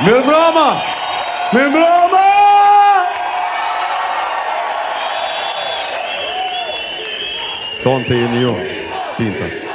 Mirëmbrëma! Mirëmbrëma! Sonte jeni ju, pintat.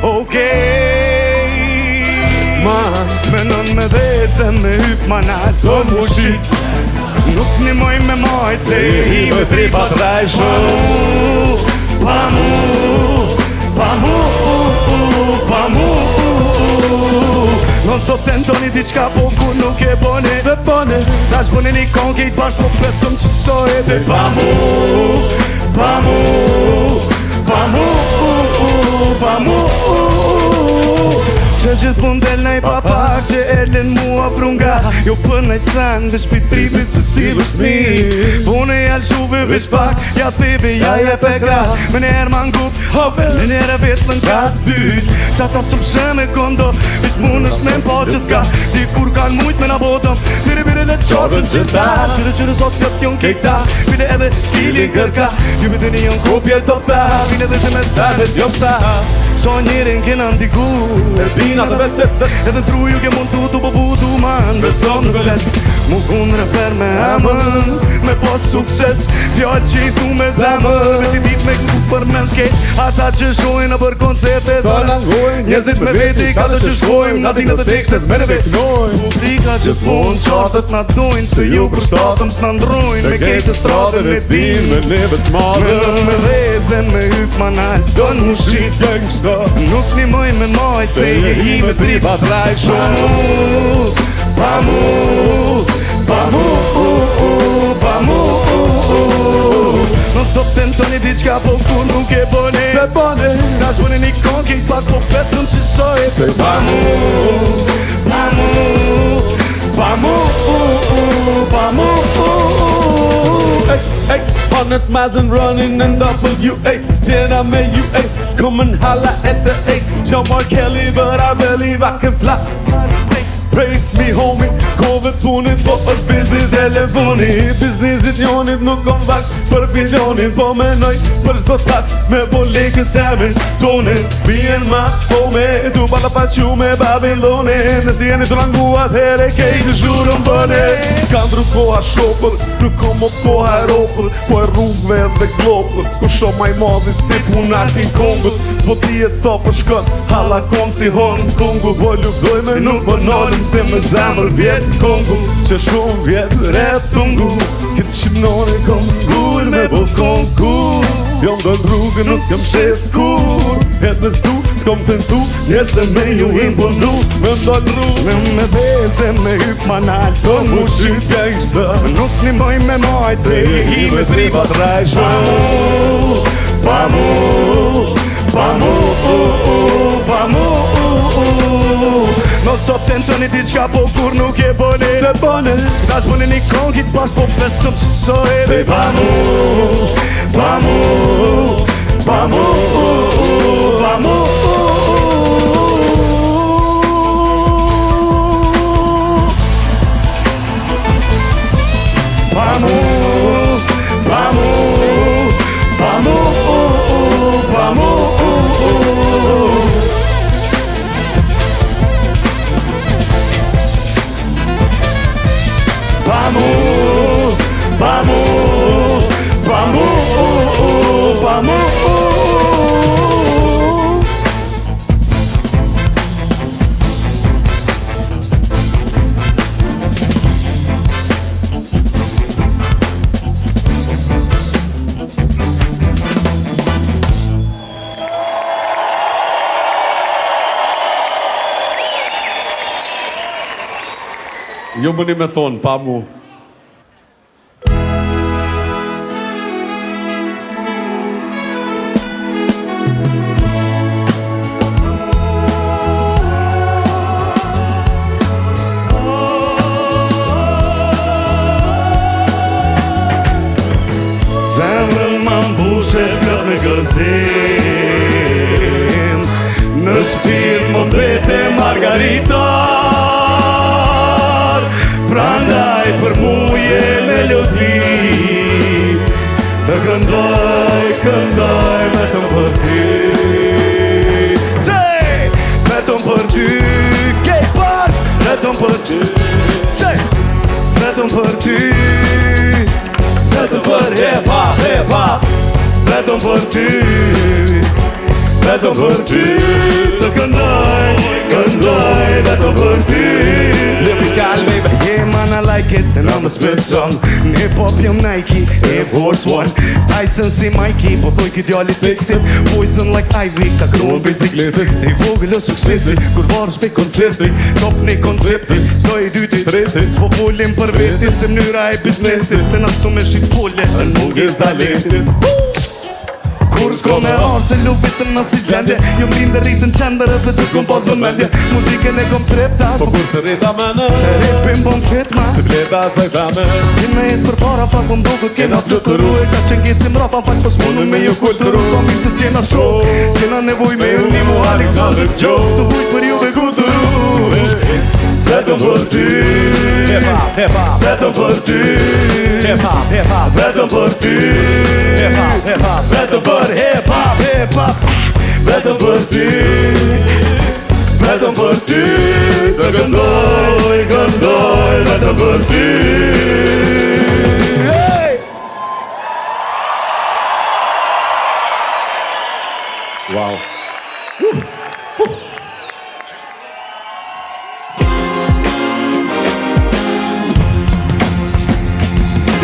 Okay, menon me dheze me hyp mana do mushit. Nuk nimoj me majt se i me tripat rajshë. Pa mu non stop tentoni diçka po kur nuk e boni. Dhe boni tash boni një konkejt bashk po pesëm që sojë. Dhe pa mu që gjithmon del nej papak që elen mua prunga. Jo për nej sen vesh pi tripit që si vësh mi. Pune jalquve vesh pak, ja thive ja jep e gra. Me njerë man gup, me njerë vet lën ka dyt. Qata sëm sheme kondo, vesh mun është me mpa që t'ka. Ti kur kan mujt me na botëm, vire le qorën që ta. Qyre sot fjot jon kejta, vine edhe stili kërka. Ju me dëni jon kopje do ta, vine edhe që me sarët jo shta. So njerin kena ndiku e bina të vetë edhe tru ju ke mund tu po vutu man besom nuk let mu kundre per me amën me pos sukses fjall që i thu me zemën veti dit me ku për men shkej ata që shkojnë në për koncerte sa langojnë njerëzit me veti ka të që shkojmë na dinë dhe tekstet me ne vetnojnë publika që pun qartët na dojnë se ju për shtatëm s'na ndrojnë me kejtë stratën e tim me neve s'madë me dheze me hyp manal don mu shqit gangsta. Nuk një moj me majt se je i me tripat rajshë. Pa mu non stop tentoni diçka po kur nuk e boni. Se boni tash boni një konkejt pak po pesëm që sojë. Se pa mu Hundred miles and running and WA Tjena med UA Come and holla at the ace John Mark Kelly but I believe I can fly Praise me homie Kove t'punit po është busy telefoni Biznisit njonit nuk kom vak për filionit Po menoj për shdo tak me po lekët temin tonin Bien ma home Tu pala pasju me Babiloni Nësi jeni të languat here kejtë zhurën bëne Kanë dru koha shopër Nuk kom o koha e ropër Po e rrugve dhe glopër Ku shumë maj madhi si punatin kongët S'po tijet sa për shkët Hala kom si hon kongu Po luftoj me nuk më nalëm Se me zemër vjetë kongu Që shumë vjetë rap tungu Këtë shqipnore kom gull me bo kongu Jom do rrugë nuk jom shef kur Edhe s'du, s'kom tentu Njeste me ju imbonu Me ndon rrugë Me dheze me hyp manal Do mu shqip gangsta Nuk një moj me majt Se je i me tripat rajshë Pa mu non stop tentoni diçka po kur nuk e boni. Se boni tash boni një konkejt pas po pesëm që sojë. Se pa mu Jo më një me thonë, pa mu. Zemrën ma mbushe plot me gëzim, në shpirt më mbete margaritar, prandaj për mu je melodi, të këndoj vetëm për ty. Say, vetëm për ty, ke pas, vetëm për ty. Say, vetëm për ty, vetëm për hip-hop, hip-hop, vetëm për ty, vetëm për ty, të këndoj vetëm për ty. Lyrical baby. Yeah man, I like it and I'm a spit song. Në hip-hop jam Nike, Air Force One, Tyson si Mikey, po thoj këtë djallit tekstin, poison like Ivy, ka kruan bisikletin. E I vogël o suksesi, kur varësh pe koncerti, top një koncepti, s'do I dyti, treti, s'po folim për veti, se mënyra e biznesit, të nasu me shqit pole, në munges talentin. Kur s'ko me arë se lufitën në si gjendje, jo mrinde rritën qender edhe që t'kom pas vën mendje, muzikën e kom treptat, Po kur se rita me në se repin bom fit ma, të bleta sajta me kime jes për para pak po mdokët kena fluturu, e ka qenë gjetë si mrapa pak po s'munën me ju kulturu, sa mi që s'jena show, s'kena nevoj me unë mu Alexander Joe, të vujt për juve kulturu, vetëm për ty, Hip-hop, hip-hop, vetëm për ty, hip-hop, hip-hop, vetëm për ty, hip-hop, hip-hop. vetëm për hip-hop, hip-hop, vetëm për ty, vetëm për ty, të këndoj vetëm për ty. Hey! Wow.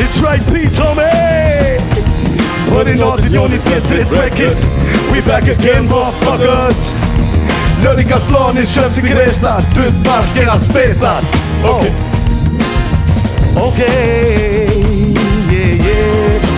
It's right, Pete, homie! Putting all the unit in 3 records. We back again, motherfuckers. Lëri ka sloni shëmë si kreshta, ty t'mash qena specat. Okay, yeah.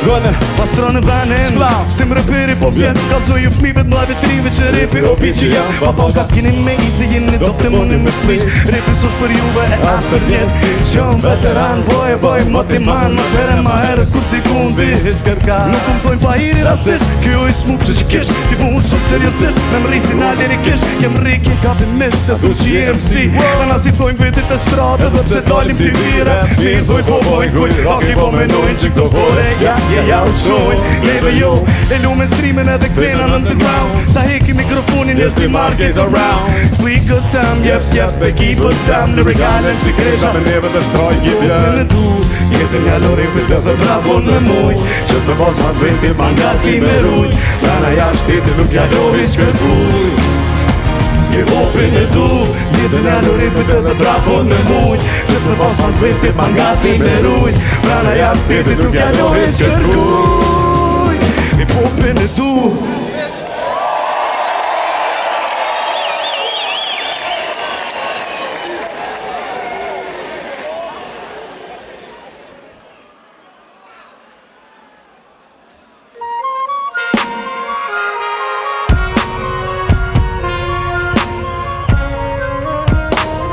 Gone. Pastronë në venin, Shklam. s'tim rëpiri po vjen, kalzoj ju fmive t'mlajve trive që repi o pi që jam. Pa ka s'kinin me i se jeni do të mëni me flish, repi s'osh për juve e as për njerës. Qëm veteran, boj, motiman, më pere ma herët kur si kundi kërka. Nuk më thojnë pa iri rasisht, kjo i smup që kisht, ti vu unë shumë seriosisht, me më rrisin alien I kisht, jem rrikin kapimisht, të dhush i MC. Dhe na si thojnë vitit e strate, dhe pse dalim t'i vire, mirë thoj po bojnë kull, aki po menojnë që këto hore, ja u qojnë, leve jo, e lume streamin edhe këthena në underground, ta heki mikrofonin njës t'i market around, click us down, yep, e keep us down, në regalen që kresha, Me neve dhe stroj gjithja Në du, jetën ja lori për të dhe bravo në muj, që të mos mas venti mangati me ruj, Lana ja shteti nuk ja lori shkërkuj. Je hopin e du, jetën ja lori për të dhe bravo në muj, që të mos mas venti mangati me ruj, Lana ja shteti nuk ja lori shkërkuj. Je hopin e du.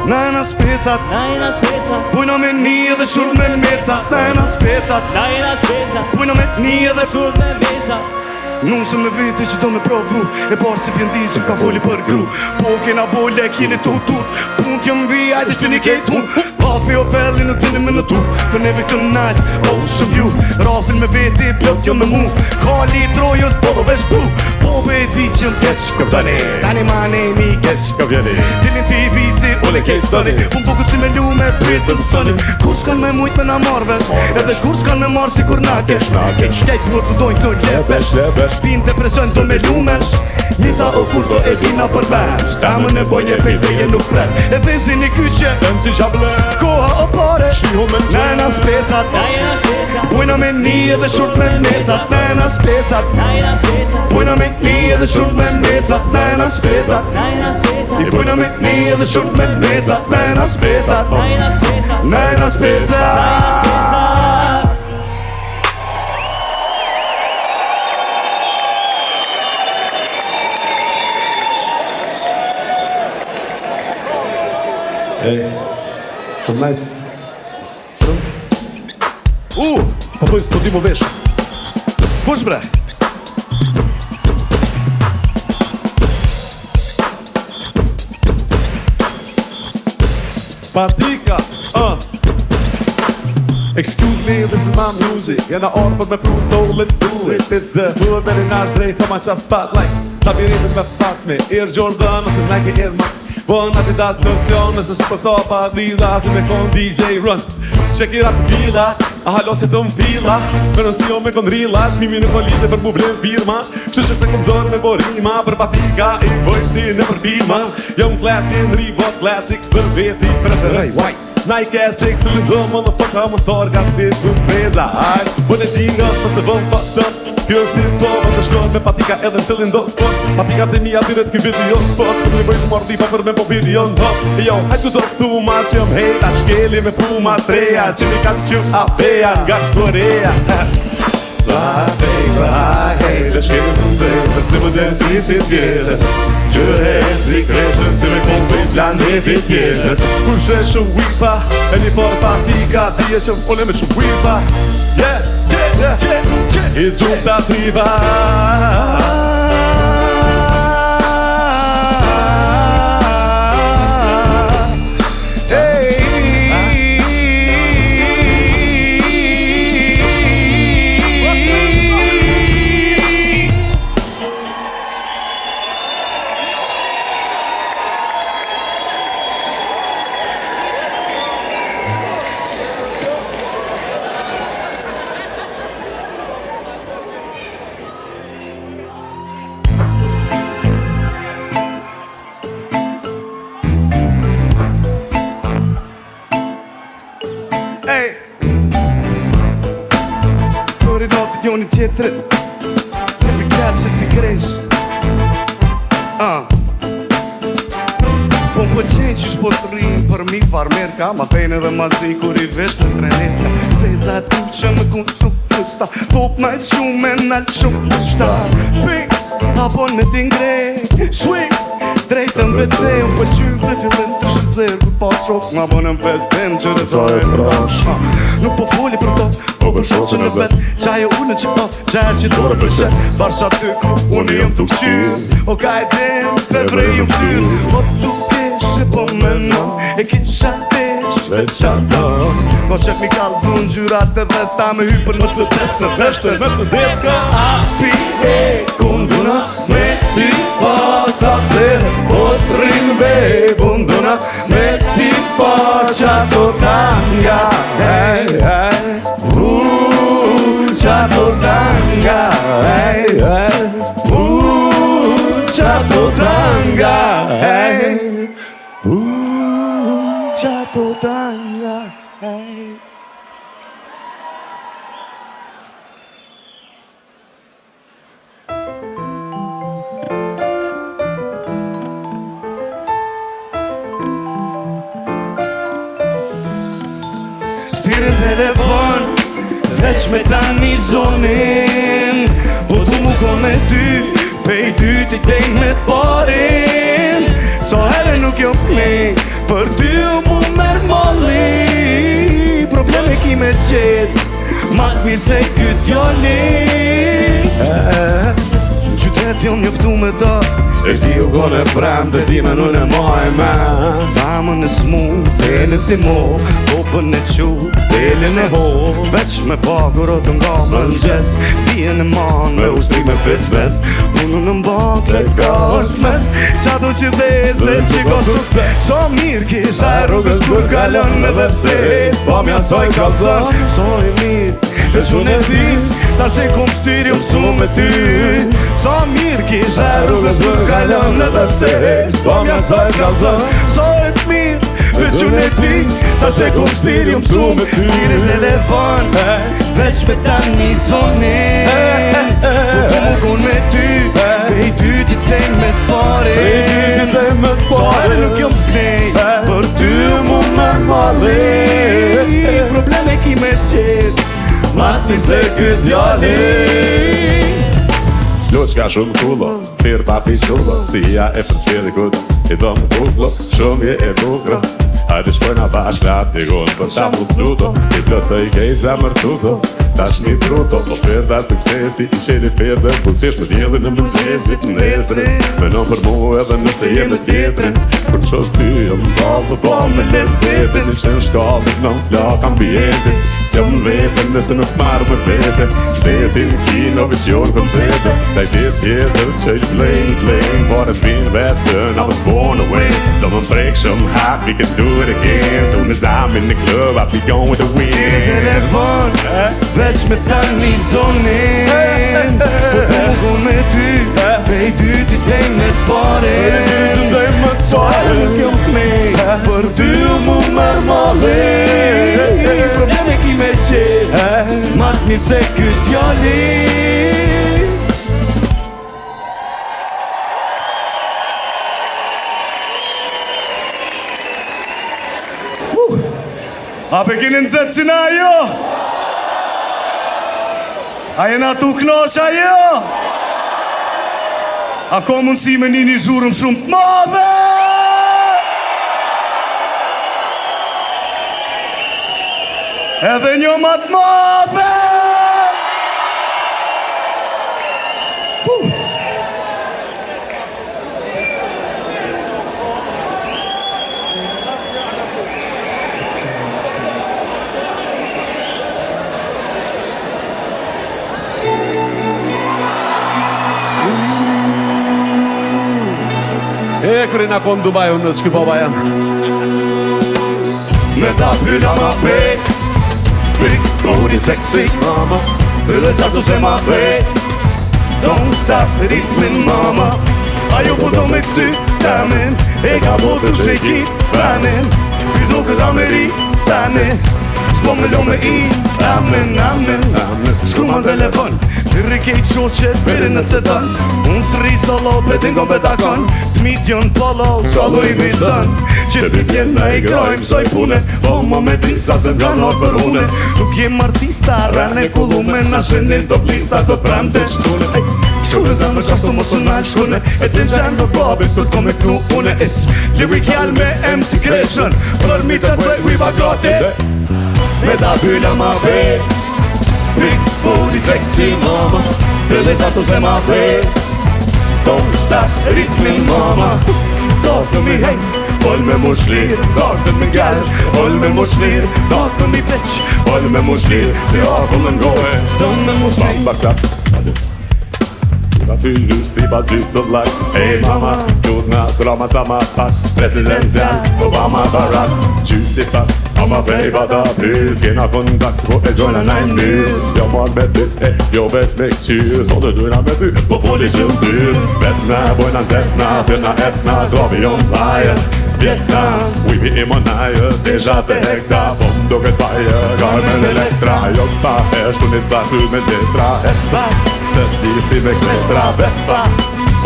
Najna specat, pujna me një edhe shur me mecat. Najna specat, pujna me një edhe shur me mecat. Nusëm me viti që do me provu, e barë si pjendisëm ka foli për gru. Po kena bole e kjeni tut, punt jëm vi, ajde shtini kejt hun. Hafi o felli nuk dini me në tu, për neve këtë nalë, ocean view. Rathin me veti, plot jo me mu, kali trojës, bobo vesh blu. Bobe e di që jëm kesh këptani, tani mani mi kesh këpjani. Dilin TV si ule kejt tani, unë buku që me lume pritë të sëni. Kur s'kan me mujt me na marvesh, edhe kur s'kan me marë si kur na kesh. Keq kejt kur të dojnë kënoj lepesh, pin depresion do me lumesh. Jeta o kurto e vina për ven, shtamën e bojnje pejpeje nuk pret. E dhezin i kyqe, Si shable koha o pare, Shiho me në Najna specat, pujna me një edhe shurt me mecat. Najna specat, pujna me një edhe shurt me mecat. Najna specat, I pujna me një edhe shurt me mecat. Najna specat, Najna specat. Hey, shumë nice. Po thojnë s'to di mu vesh. Kush bre? Patikat, Excuse me, this is my music. Jena on për me pru, so let's do it. It's the hood me nash drejt, ma qa spotlight. Ta birimin me fax me, Air Jordan, ose Nike Air Max. Bon Adidas nosion, nëse Superstar pa lidha, si me kon DJ Run. Qekira të vila, a halo se të m'fila. Me nësio me kon rila, shmimi në kolite për problem firma. Qështë se kom zonë me borima, për patika i bojnë si në për filma. Jom classy në Reebok Classics, për veti preferoj white. Nike Asics, the little motherfucker, I'm a star, got this good says I when it's king up, must have been fucked up. Here's the top of the shkon me patika edhe cilin do spot. Patika të mija tyret ky video spot. S'kom në bëjtë marrë pa për me po video në top. Yo, hajtë ku zot tu ma që më hejta shkeli me puma treja. Që mi ka të shu apeja nga Korea. Hej, le shkeli të mëzë, se më del trisit tjere. Gjëre si kreshën, si me kom për planetit tjetër. Kur shre shumë wipa, e një forë patika, dhije që më fole me shumë wipa. I gjumë të atriva. Koridorët joni tjetërit Ne për kratë që si kresh Po më pëqenj që shpo të rrinë Për mi farmer ka ma pejnë edhe ma zi Kur i vesh në treneta Zezat u që më kun shumë të sta Top najt shumë me nalt shumë të shta Pink, apo në t'ingrej Swing, drejtën WC Unë për qyk në fillin të shëtëzirë Kur pas shok ma bonën festim që rëzoj e prash Nuk po foli për to Po për shok që në vet Qaj e unë që po, qaj që dore për qet Barsha ty ku, unë jëm t'u këqyr O ka e din, fevrej jëm ftyr O t'u kesh e po menon E kisha tesh, veç shaton Po qek mi kalzu në gjyrat e vesta Me hypër Mercedes në veshtër Mercedes ka api e kunduna Me ti pa qa cere O t'rin be bunduna Me ti pa qa to tanga Hey, hey Chato tanga, hey, hey. Chato tanga, hey. Chato tanga, hey. Stirin telefon Veç me tani zonin Po tu mu kon me ty Pej ty t'i dejnë me t'parin So herë nuk jo plej Për ty mu merë molli Probleme ki me qet Ma t'mirë se këtë djoli Në qytet jom njoftu me do E ti u gone prem dhe ti me në në maj me Dhamën e smu, delën si mo Topën e qu, delën e ho Veç me pagurot nga më n'gjes Vijen e man me ushtri me fitbes Punën në mbak, leka është mes Qa do që dheze që ko sukses So mirë kisha e rrugës kur kalon edhe pse Pa mja soj kalzon So i mirë, e qune ti Ta që kom shtyri u pësu me ty So mirë kisha e rrugës kur kalon edhe pse Pa mja soj kalzon So i mirë, e qune ti Ta që kom shtyri u pësu me ty Stiri telefon, veç me tani zonin Po tu mu kon me ty Pej ty ti ten me t'parin So herë nuk jom t'knej Për ty mu mërë mali Probleme ki me qet Matni se këtë djali Loqka shumë kullo, firë papi qullo Si ja e për s'kjeri kuta I do më kuklo, shumë je e bukra Hajde shkojna bashka t'i gonë për ta mu t'luto I plëtë i kejtë zemër tuto Tash mi fruto Oferta suksesi I qeli ferde Pusjesh me djeli në mëngjesit nesër Menon për mu edhe nëse jem në tjetrin Kur qo ty jëm ball me lezetin I shen shkallit në flak ambientin Se më vetën nëse nuk marrë me vete Vetin kino vision koncepte Daj dit tjetër që i blame Por e t'vin vesën I was born away Do më prek shumë hap We can do it again Soon as I'm in the club I'll be going with the wind Telefon Veç me tani zonin Po t'mugu me ty Pej dyti dej me t'parin Edhe nuk jom knej Për ty mu mërë mali Probleme ki me qe Mat një se këtë djali A pe kini nëzët si na jo? A jena tu knosha jo? A ko mundësi me një zhurëm shumë të madhe? Edhe një ma të madhe? E kërë na konë Dubai unë shky baba jam Me ta pylla ma pej Big booty sexy mama Dhe qartu se ma fej Don't stop ritmin mama Ajo po do me kësy temin E ka po të shreki venin Ky do këtë ameri seni S'po me lo me I Amen, amen Shkru ma telefon Kërri kejt shoqet bere nëse dën Unë s'ri solo petin kon betakon T'mit jon polo s'kallu I vitën Që t'pjen me I grojmë soj pune Po mo me disa se t'ganor për une Nuk jem artista rane kullume Na shenin top lista të pram të shtune Shkune zemër qashtu mos unë shkune E të nxen do babit për ko me kru une It's lyrical me MC Creation Për mi të të we bagate Me ta pylla ma fe Big booty sexy mama Të dhe qashtu se ma fe Don't stop ritmin mama Talk to me hey Ol me mushlir, talk to me gal Ol me mushlir, talk to me bitch Ol me mushlir, si akull në gojë Don't me mushlir Bakta Ty lyst I ba gjithë like Hey mama, gjud nga drama sa ma pak Presidencial, Obama, Barack Gjysi pak, ama pej bata pys Kena kontakt, ko e gjojna 9 mil Jo marrë me ty, jo ves me këqyr S'po të dujna me ty, s'po foli që më dyr Vetna, bojna n'zetna, tjena etna Klobi on fire Vietnam, we be in Monaja Deja te hekta, po m'do këtë fire Carmen Electra, jo ta heshtu një tashu me letra Heshta, se t'lipi me kletra Vepa,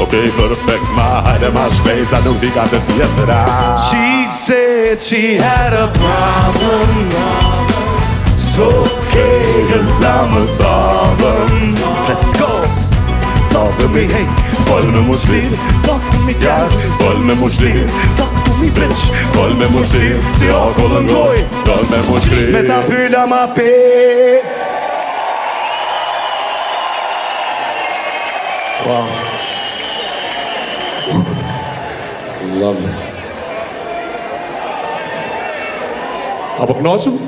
okej, perfect ma Hajde ma shpejt, sa nuk di ka të tjetra She said she had a problem It's okay, cause I'm a solver Let's go Talk to me, hey Fol me mushlir Talk to me, girl Fol me mushlir Talk to me, bitch Fol me mushlir Si akull në goj Fol me mushlir Me ta pylla ma pe Wow Love it Apo knoqëm?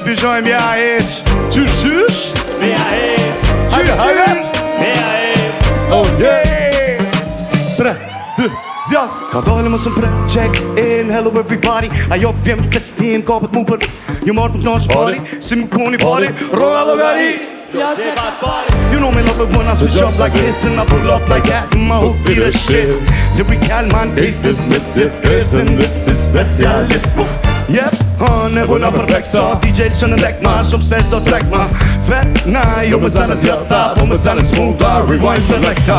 Pyjojmë ja eq Qysh? Ja eq Hajde Ja eq Oh yeah 3, 2, zjall Ka dole më së mpre Check in, hello everybody Ajo vjem festin, kapët mu për Ju marrë më knaqë pari Si më koni pari Roga logari You know me love it when I switch up like this And I pull up like that and my hook be the shit Lyrical man, case dismissed This curse and this is specialist book Yep, nevojna perfekt sa DJ që në lek ma shumë se s'do trek ma Fet na jo me zanë djata Po me zanë smuta Rewind selecta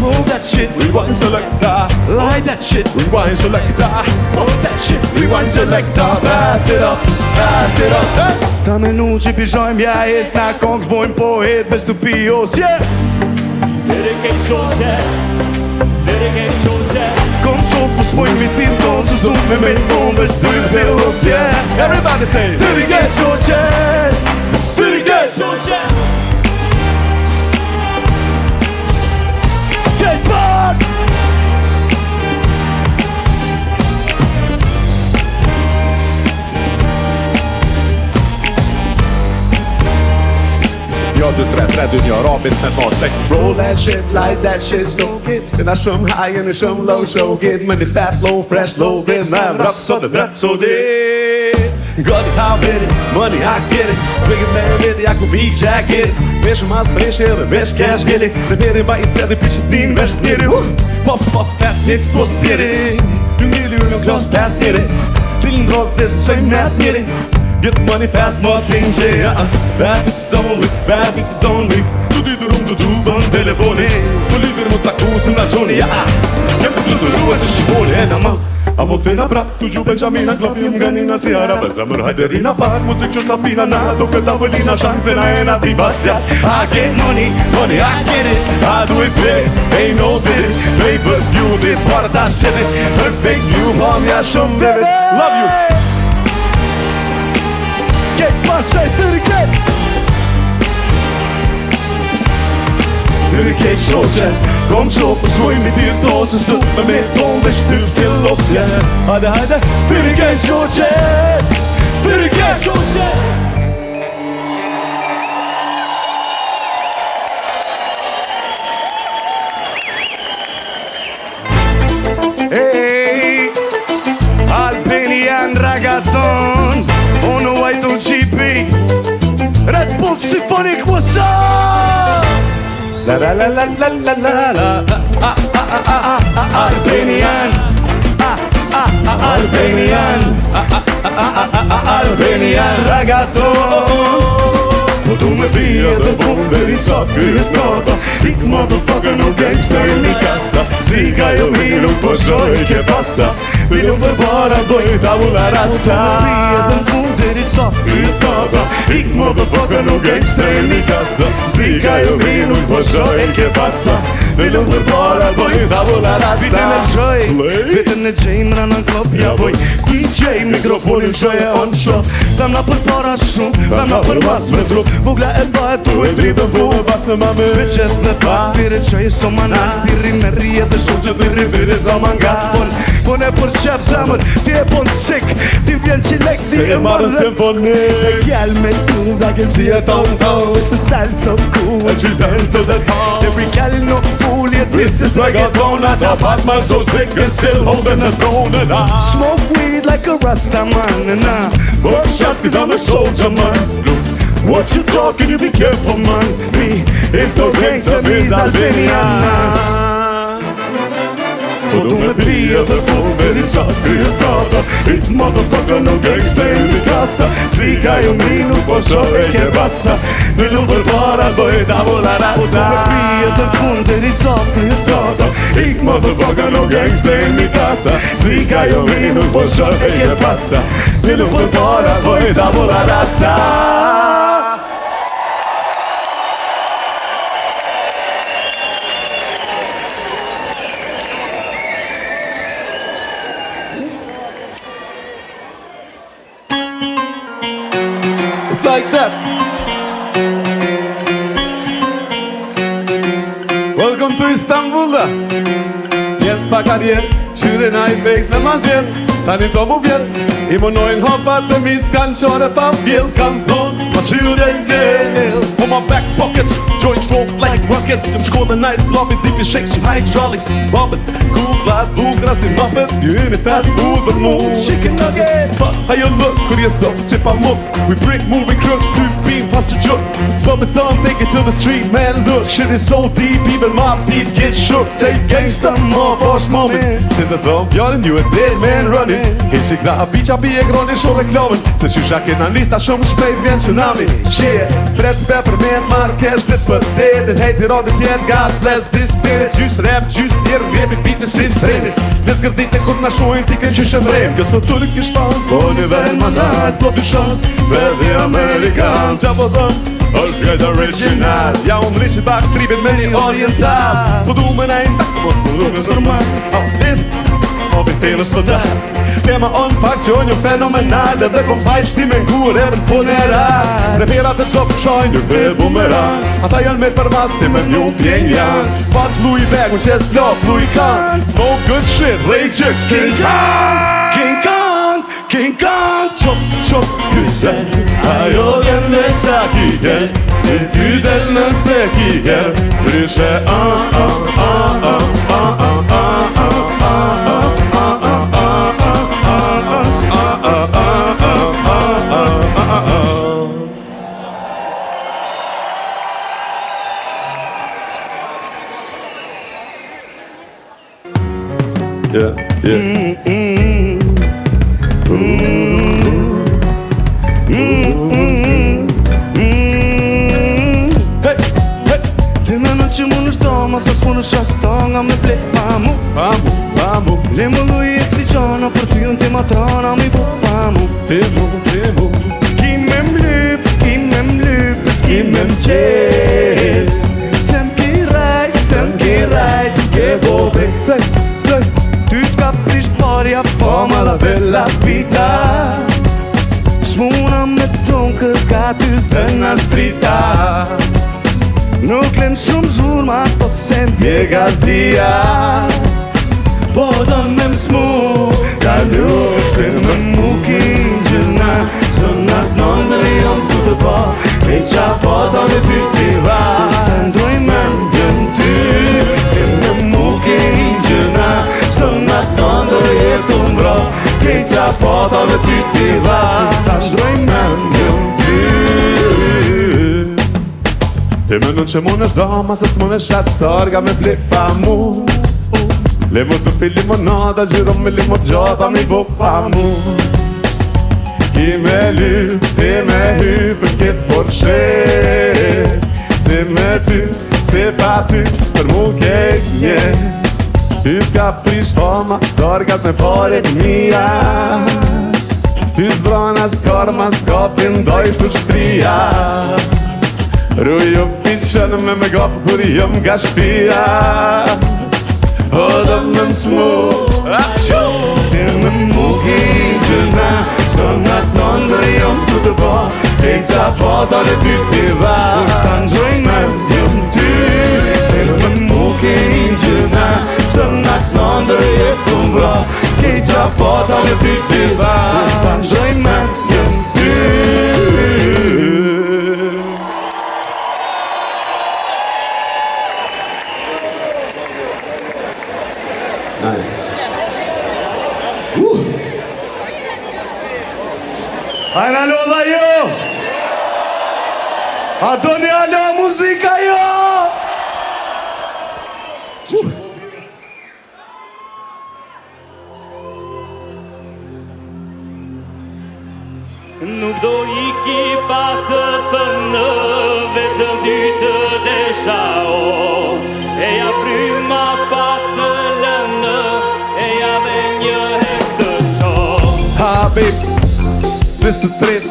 Roll that shit Rewind selecta, Light that shit rewind selecta, Pop that shit rewind selecta. Pass it up, pass it up. Hey. Ta menu që pishojmë ja jes na kongs bojmë po het Vesh të pijos yeah Kom shumë po s'pojmë i thirë tonë Së s'du me me tonë Vesh të fillos yeah Everybody say, Tërike shoqet Tyrike, Get back Jo, 2, 3, 3, 2, 1, Robis me mosek. Roll that shit, light that shit, so get. Tëna shumë high and shumë low, show get. Money fat, low, fresh, low, get. Man, Rhapsody. Got it, how get it, money, I get it. Speaking man, get it, I could be jacket. Vesh mas fresh, edhe vesh cash, get it. Në neri ba I seri, piqë din, vesh njeri. Pop, fast, nix, plus njeri. Një milion, kloss, fast njeri. Tillin drozes, pësoj met njeri. Get money fast, more change, Bad bitches on me, bad bitches on me. Du bën telefoni Po lider më takus në raqoni, Jem për të ruhe se shqiponi E na ma, a mo këthena prap Tu gju Benjamina, klopim nga nina si Arab E zemër hajderina pak, muzik që sa pina na Do këtë avelina, shanse na e na ti baciat I get money, money, I get it I do it big, ain't no did it Paper beauty, para ta shit it Perfect view, mamja shumë vivid Love you Get pasaj tërike Tyrike shoqe, kom qo për s'lojmë I tirë tosë S'du me tonë dhe shtyr fillos Hajde, Tyrike shoqe Tyrike shoqe Hey, Albanian ragazon Ono Y2GP Red Bull Symphonic, what's up? La la la la la la la la Albanian Albanian ragazon Po tu me bia dhe bom deri sa kryet nata Ik motherfucker no gangster in mi kasa Stiga jo mi nuk po shoj ke pasa Bilum për para doj tavula rasa Po tu me bia dhe bom deri sa kryet nata Ik motherfucker no gangster in mi kasa Stiga jo mi nuk po shoj ke pasa Bilum për para doj tavula rasa Vitën e qoj, vitën e gjejmë rana në klop ja boj DJ mikrofonin qoj e on shop Tam na për para shumë, tam na për mas me trup Vogla e ba e tu e dritë vu Basë ma me Veqet dhe pa Pire qoj e so manan Piri me rije dhe shumë që piri so manga Pon e për qep zemër Ti e pon sik Ti vjen që lek si e marrën symfonik Gjall me tunes I can see a ton With the style so cool And she dance to the song Every gal no fool yet This is reggaeton and I bought my so sick and still holding the throne and I Smoke weed like a Rasta man and I Buck shots cause I'm a soldier man What you talking, you be careful man Me, it's no gangster, me's Albanian Po du me pia të full deri sa kryet nata Ik motherfucker no gangster in mi kasa Slika jo mi nuk po shoh e ke basa Dilum për para doj tavula rasa Po du me pia të full deri sa kryet nata Ik motherfucker no gangster in mi kasa Slika jo mi nuk po shoh e ke basa Dilum për para doj tavula rasa Like that. Welcome to Istanbul. Jem s'paka djerë, qyre na I beks në manzjerë Tani to mu vjerë, I monojnë hopat të mi s'kan qore pa vjellë Kam thonë, my children dead. On my back pockets, joints roll like rockets. Im shkollën night club, deep shakes, hydraulics, bumpers, cool life, bukra si muppets. You in the fast food, but move. Chicken nugget. Fuck how you look, kur yourself, sip I'm up. We break moving crooks, through beam, fast to joke. Smoking some, take it to the street, man. Look, shit is so deep, even my deep gets shook. Say gangsta, motherfuckers moment. Sit the thumb, y'all you a dead man running. Hit shit la bicha bi e groni show reklamen. Se shusha kena lista shumë shpejt vjen tsunami. Shit, fresh peppermint, Marrakesh, dit për dead. Hejt i rodit jet, God bless this spirit. Gjys rap, gjys tjerë, repi beat në sin tremit. Nes gërdit e kur na shojnë, ti kënë qysh e vrem. Kjo sot tullë kish pan, po një ven ma nalt, po dy shan. Baby Amerikan, qa po thëm, është këtë original. Ja unë rishit ak tribin me një oriental. S'po du me na intak, po s'po du me normal. Obi temës për dar Tema on faksion jo fenomenal Edhe kom faj shtimin kur e në funeral Referat e top shajnë një të bumerang Ata janë me përmas si me një pjeng janë Fat Louis Bag, unë qes flop, Louis Khan Smoke good shit, Ray Chicks, King Kong King Kong, King Kong Qop, qop, kyse Ajo vjen me qa kike Në ty del nëse kike Ryshe, Ti menon që mun është doma, sa s'mun është ashtë nga me ble pamu Le më lu i eksigjona, për ty unë ti matrona, mi bu pamu Ki me mlyp, s'ki me mqel Sem ki rajt, ke bobe Ty t'ka prish parja, fama la bella vita S'muna me t'zon kërka ty zëna sprita Nuk lem shumë zhurma, po se ndje gazdia Po do me m'smu, kalu Të me mukin gjëna Zonat nëndër jom të të po Kej qa po do në ty t'iva Të ndroj mendjen ty Të me mukin gjëna Zonat nëndër jem të mbro Kej qa po do në ty t'iva Të ndroj mendjen ty Ti menon që mun është dama se s'mun është shastar Ga me ble pa mu Limo të pi limonada, gjiro me limo gjata mi bo pa mu Ki me lyp, ti me hyp për kit Porsche Si me ty, si pa ty, për mu kejt nje Ty t'ka prish fama, dorgat me paret mija Ty s'brana s'karma, s'kapin doj për shtrija Rujo pishen me gapë kur jëm nga shpia O do me m'smu Ti me mukin gjëna Zonat nëndër jom të të po Kej qa po do në ty t'iva Ta ndroj mendjen ty Ti me mukin gjëna Zonat nëndër jem të mbro Kej qa po do në ty t'iva Ta ndroj mendjen ty Nice. Hajna lo dha jo A do një alo muzika jo Nuk do iki pa të thënë Vetëm ty të desha o E ja fryma pa të lënë E ja dhe një hek të shoh Ha babe, Mr. Tret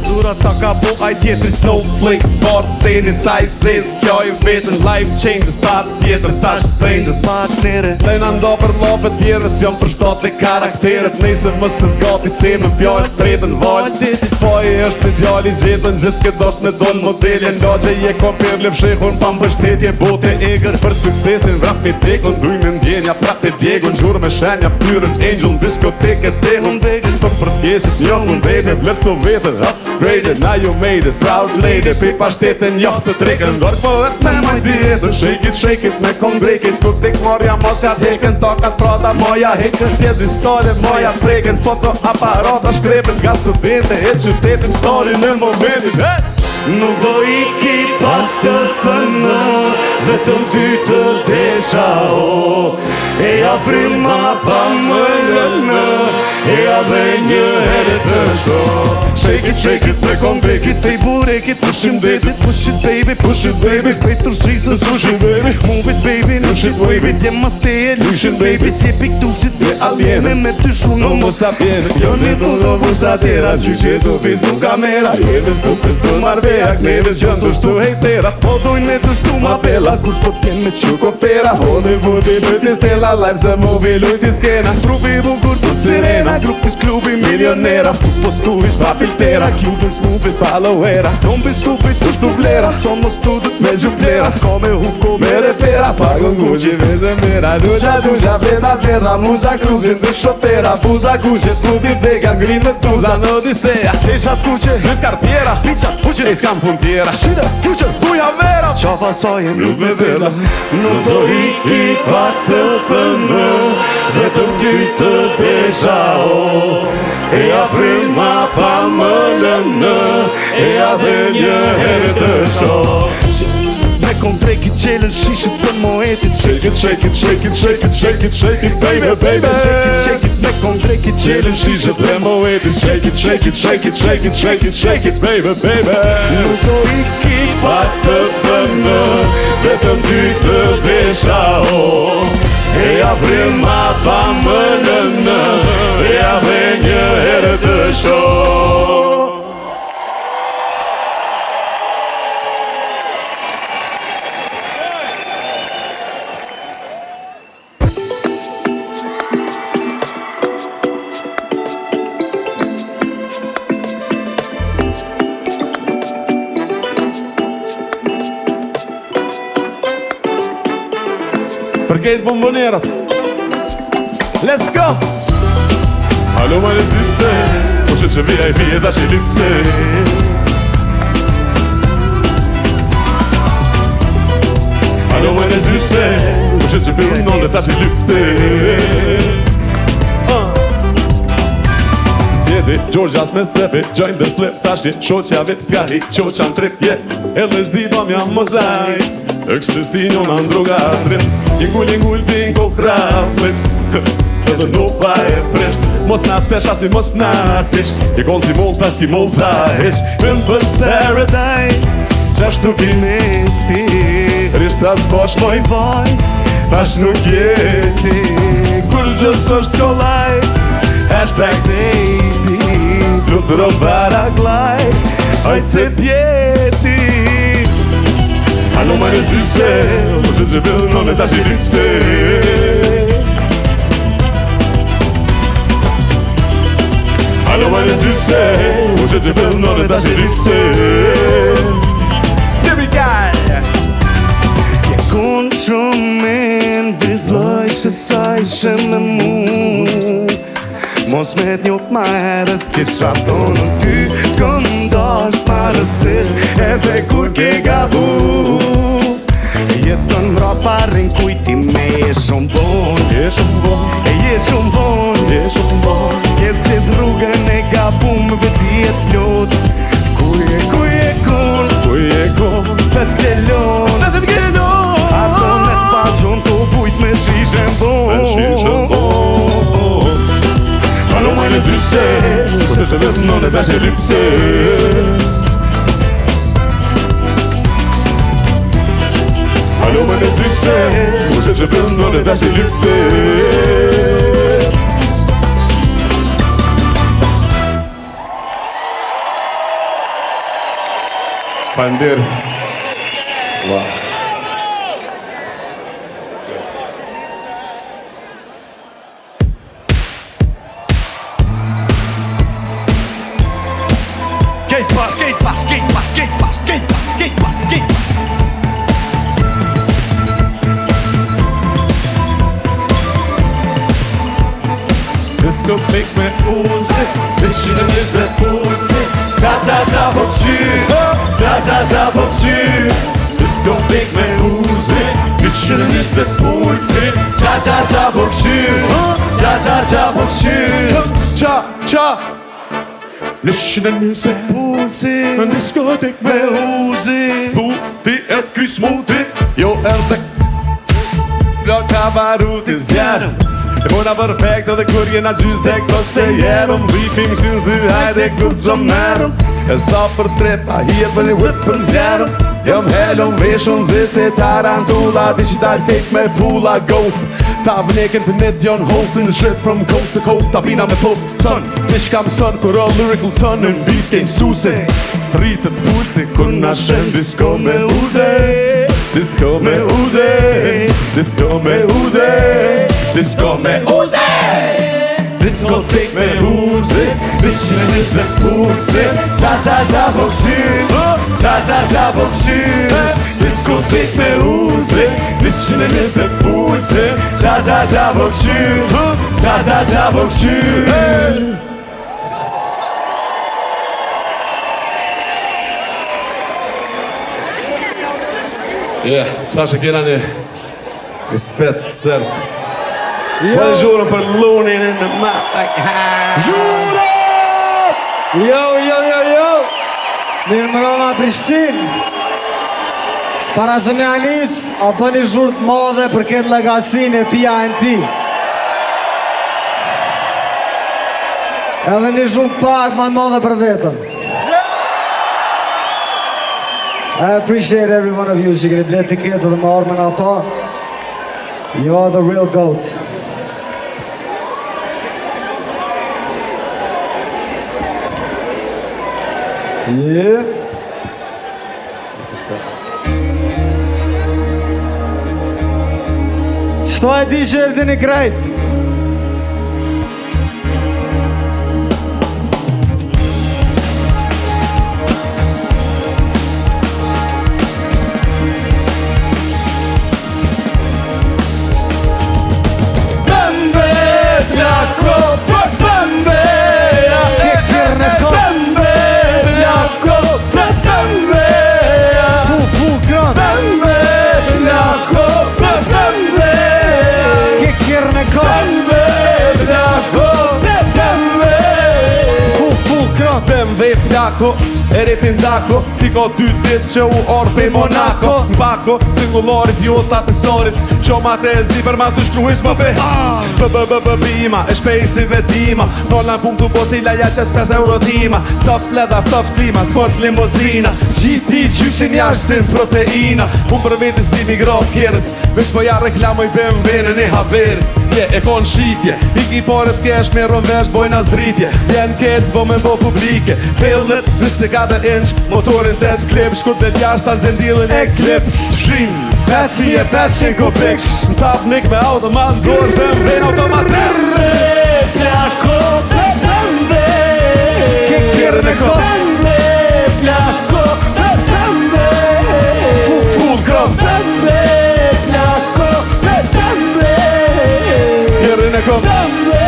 Dura ta ka po aj tjetëri snowflake Barteni saj zez Kjo i vetën life changes Pa tjetër tash strangers Partnere Lejna ndo për lope tjerës Jom për shtatë karakteret Nejse mës të zgati te me fjallë tretën valë Faje është ideali gjetën Gjithë këtë është në dollë modelje Lagje je kom për lëv shekhun Pa mbështetje bote eger Për suksesin vrap me tekon Duj me ndjenja prap e djegon Gjurë me shenja ftyrën angel Diskoteke tehun Stop për t'keqit një kun vete Vlerë so vetën, upgraded, now you made it Proud lady, pi pa shteten jo të trekën Dorë po vërt me maj djetën Shake it, me kon break it Kur dik morja mos ka t'heken Tokat prata moja hekën Tjet distore moja preken Foto aparata shkrepen Nga studente e qytetin Story në momentin Nuk do iki pa të thënë Vetëm ty të desha E ja frima pa më lënë E ja dhe një herë të shto Shake it, me kon break it Ej burek it, përshëndetit Push it baby, Petr Shrisën sushi baby Move it baby, lush it wave it Jem mas te e lushin baby Si e pik tushit dhe aliene Me të shunë No mos ta pjene Jo një të do pustatera Gjyqe të pis nuk kamera Jeves të pis të marveja Kneves gjën të shtu hejtera Po dojnë me të shtu ma bella Kur s'po t'jen me quk opera Hollywoodi bëti stella Live se movie lujti skena Trupi bukur të sirena Grupis klubi milionera Postu ish pa filtera Cupid smoothie followera Don't be stupid të shtu blera Somos student me gjuplera S'ko me hupko me repera Pagon Gucci vete mera Duja veda Muza cruzin dhe shotera Buza kuqe t'luti vdega Ngrin me tuza në odiseja Teshat kuqe në kartjera Picat kuqe e s'kam pun tjera Shida, future, puja vera Qafa sojen nuk me vela Nuk do iki pa të thënë Vetëm ty të desha E ja frima pa më lënë E ja dhe një herë të sho Me kon dreki qelën shishët për moetit Shake it, baby Shake it, me kon dreki qelën shishët për moetit Shake it, baby Nuk do iki Pa të thënë Vetëm ty të desha E ja frima pa më lënë E ja dhe një herë të sho Për kejtë bombonerat Let's go Alo ma në zise Po që që VIP e da që lykse Alo ma në zise Po që që për nënë da që lykse Sjedi, Gjorgjas me cepi Gjojnë dhe slef tashi Shoqja vet gari Qoqa në trip LSD bam jam mozaj Ecstasy non androgatrin Jingull tinko kraflist Edhe no fire prisht Mos na tesh asi mos fnatish Je goll si mol tash si mol zahish Pimpës paradise Qashtu kime ti Risht as bosh Moj vajs Pash nuk jeti Kur gjës është kollaj Hashtag baby Lutro paraglaj Ajt se pjeti Alo ma në zyse Po që që vëllë në me tash i lykse Alo ma në zyse Po që që vëllë në me tash i lykse Je kun shumin Vizloj që sajshe me mu Mos me t'njot ma herës Kisha tonë ty Këm dash parësisht Edhe kur ke gabu Jetën mrapa rrin kujti me Je shumë bon Je shumë bon E je shumë bon Je shumë bon Kesi rrugën e gabum Vëti e t'plot Kuj e kun Kuj e kun Vet gelon Vetëm gelon Ato me t'paqon të vujt me shishen bon Me shishen bon Alo ma në zyse Po që që vëllë në me tash i lykse Alo ma në zyse Po që që vëllë në me tash i lykse Faleminderit. Wow. Gate pass This could make me Uzi 120 Uzi Qa po këshyr Qa po këshyr Diskotek me Uzi 120 Uzi Qa po këshyr Qa po këshyr Qa 120 Uzi Në diskotek me Uzi Thu ti e t'ky smuti Jo erdhe Blok ka baruti zjarëm E bona perfekt edhe kur jena gjys dek Po se jerëm Ripim qynë zy hajde gudzo merëm E sa për trepa Hier për një whip për zjarëm Jom helom veshon zese tarantula Digital cake me pula ghost Ta vneken të net John Holston Shit from coast to coast Ta vina me toast Son, tish kam son Kur all lyrical son Në beat kejnë suse Tritët pulsi Kur na shem disko me uze Disko me uze Disko me uze Disko me uze Diskotek me uze 120 pulsi Qa po këshyr Qa po këshyr Diskotek me uze 120 pulsi Qa po këshyr Qa po këshyr Ja, sa që kena një spes të sërt Po në zhurën për lunin në ma Zhurën! Jo Mirë më roma Prishtin Para se me anis A për një zhurë të madhe për këtë legasin e pia e në ti Edhe një zhurë pak ma madhe për vetën I appreciate every one of you që keni blet tiketë dhe më armën ato You are the real goat Yeah. Što je DJ Evdini krajt? Pembe, plako, pembe BMW plako, e repin dako Si ka 2 dit që u orë pe Monaco Mbako, singullarit, jota të sorit Qo ma te zi për mas të shkruhish më pe Bima, e shpejt si vetima Nollën pum të posti laja qes 5 euro tima Soft leda, tough klima, sport limozina GT gjyshin jashtë proteina Unë për vetis ti migra kjerët Vesh po ja reklamoj BMW-në një haverit E kon shqitje, i ki parët kesh me rënvesh bojna zbritje Vjen kec, bo me bo publike Fillnet, 24 inch, motorin 8 klip Shkut dhe ljasht ta zendilin e klip Shrim, 5500 kopiksh Në tap nik me automat, dorë BMW automatik Plako, pembe Kjerën e kom Pembe, plako, pembe Full krom Pembe, plako, pembe Kjerën e kom Pembe,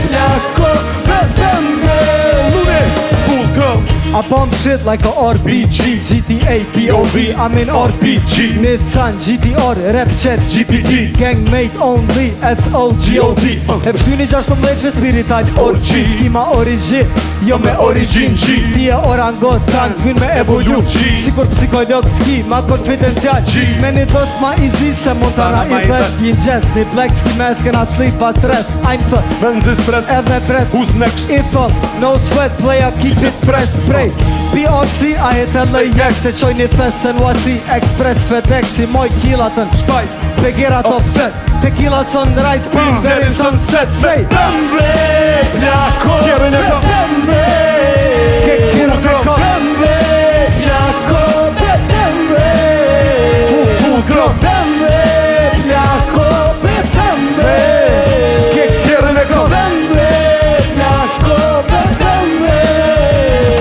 plako, pembe Lune, full krom I bump shit like a RPG GTA, POV, I'm in RPG Nissan, GTR, Rap Chat, GPT Gang made only, SOGOD E pështyni 16 spirital orqi Skima origin, jo me origin G Ti e orangotan, vyn me evolu Sikur psikolog ski, ma konfidencial Me një dos ma easy se Montana i best Jin jazz, një black ski mask and I sleep by stress I'm thot, Benzis pret, edhe pret who's next? I thot, no sweat, playa, keep it fresh, pray PRC, a hit LAX Se qoj një fest NYC Express, FedExi, moj kilatën Spice, Begira top set Tequila sunrise, pim, there in sunset Say, Pembe, plako, Kjerën e kom pembe kjerën e kom Pembe, plako, pembe Full krom Pembe, plako, pembe Kjerën e kom Pembe, plako, pembe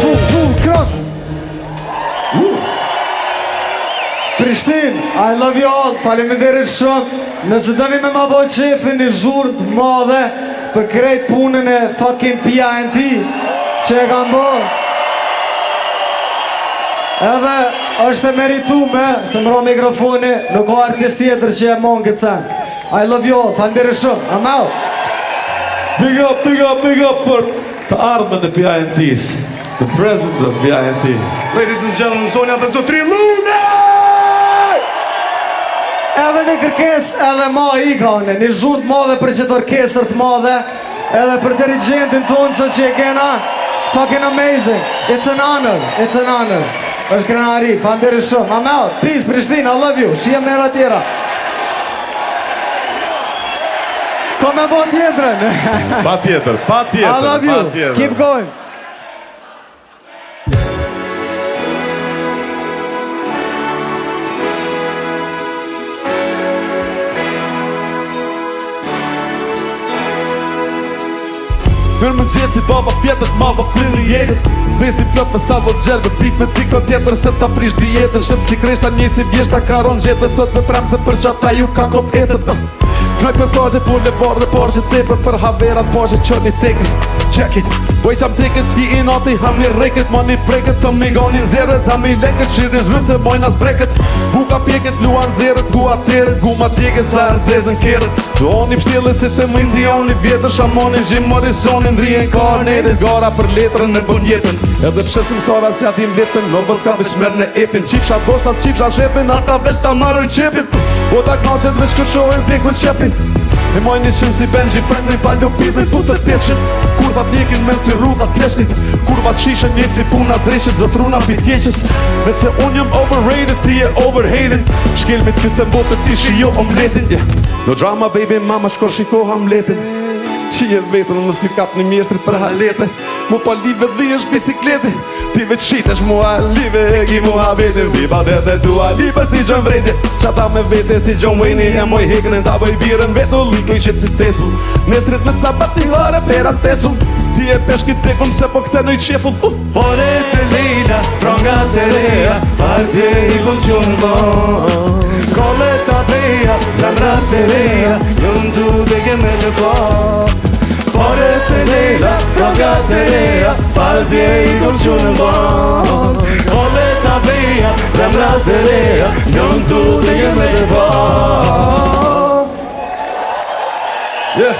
Full krom Prishtin, I love you all, faleminderit shumë Nëse dëni me ma bo qefin një zhurë të madhe për krejt punën e fucking PINT që e kam bërë. Edhe është e meritume se më ro mikrofoni, nuk ka artist tjetër që e mon këtë sen. I love you all, falenderi shumë, I'm out. Big up për të ardhmen e PINT-s. The president of PINT. Ladies and gentlemen, zonja dhe zotri Lune! Edhe një kërkes edhe ma i kane, një zhurt madhe për qëtë orkestër të madhe, edhe për dirigentin tonë që që e kena, fucking amazing, it's an honor. është krenari, falenderi shumë, I'm out, peace Prishtinë, I love you, shihem në era tjera. Ko me bo tjetërën. Pa tjetër. I love you, keep going. Nërë më gjesi baba fjetët, mama flirë jetët. Dhesi plot në salvo të gjelë, pif me tiko tjetër se ta prish dijetën. Shëmë si kreshta një si vjeshta karon gjetës, sot me premte për qata ju ka kop etët. Knojt për pagje, pull e barë dhe parë që cepër për haverat pagje qërë një tekët. Check it, boj qam tekët, qki i nati, ham një reket, ma një preket, të mi gani zeret, ham i leket, shiriz rëse, mojna zbreket. Buka pjeket, luan zeret, gua teret, guma tjeket, sa erdezën keret. Do oni pështjele si të më indioni, vjetër shamonin, gjimorisonin, reinkarnerit, gara për letrën në bën jetën. Edhe psheshim stara si atim vetën, në bët ka vishmer në epin, qifsha boshtat, qifsha shepin, ata vesh ta marrën qepin. Bota knaqet vesh kërqohen, dekën qepin. E mojnë një qënë si Benji, prendri pa ljopidhin, putë të tepshin. Kurvat njekin me si rrutat pleshnit, kurvat shishen njek si puna dreshit, zotruna pitjeqës. Vese unë jëm overrated, ti e overhated. Shkelmit ty të botë ti shio omletin. No drama baby, mama shko shiko hamletin. Qi e vetën më si kap një mjeshtri për halete. Mu pa live dhe është bisiklete. Ti veç shitesh mua live e ki mua vete. Viva dhe dua live si John Vrejtje. Qata me vete si John Wayne e moj hekën ta bëj birën vetë u likën shetë si Tesull. Nestrit me sabati hare pera Tesull. Ti e peshki tekun se po këte në i qefull. Pore të lejla, fronga të reja, partje i gulqun bon. Kole të beja, zemra të reja, jën du dhe gëme të po. Pore të lejla, fronga të reja, partje i gulqun bon. Kole të beja, zemra të reja, jën du dhe gëme të po. Yeah.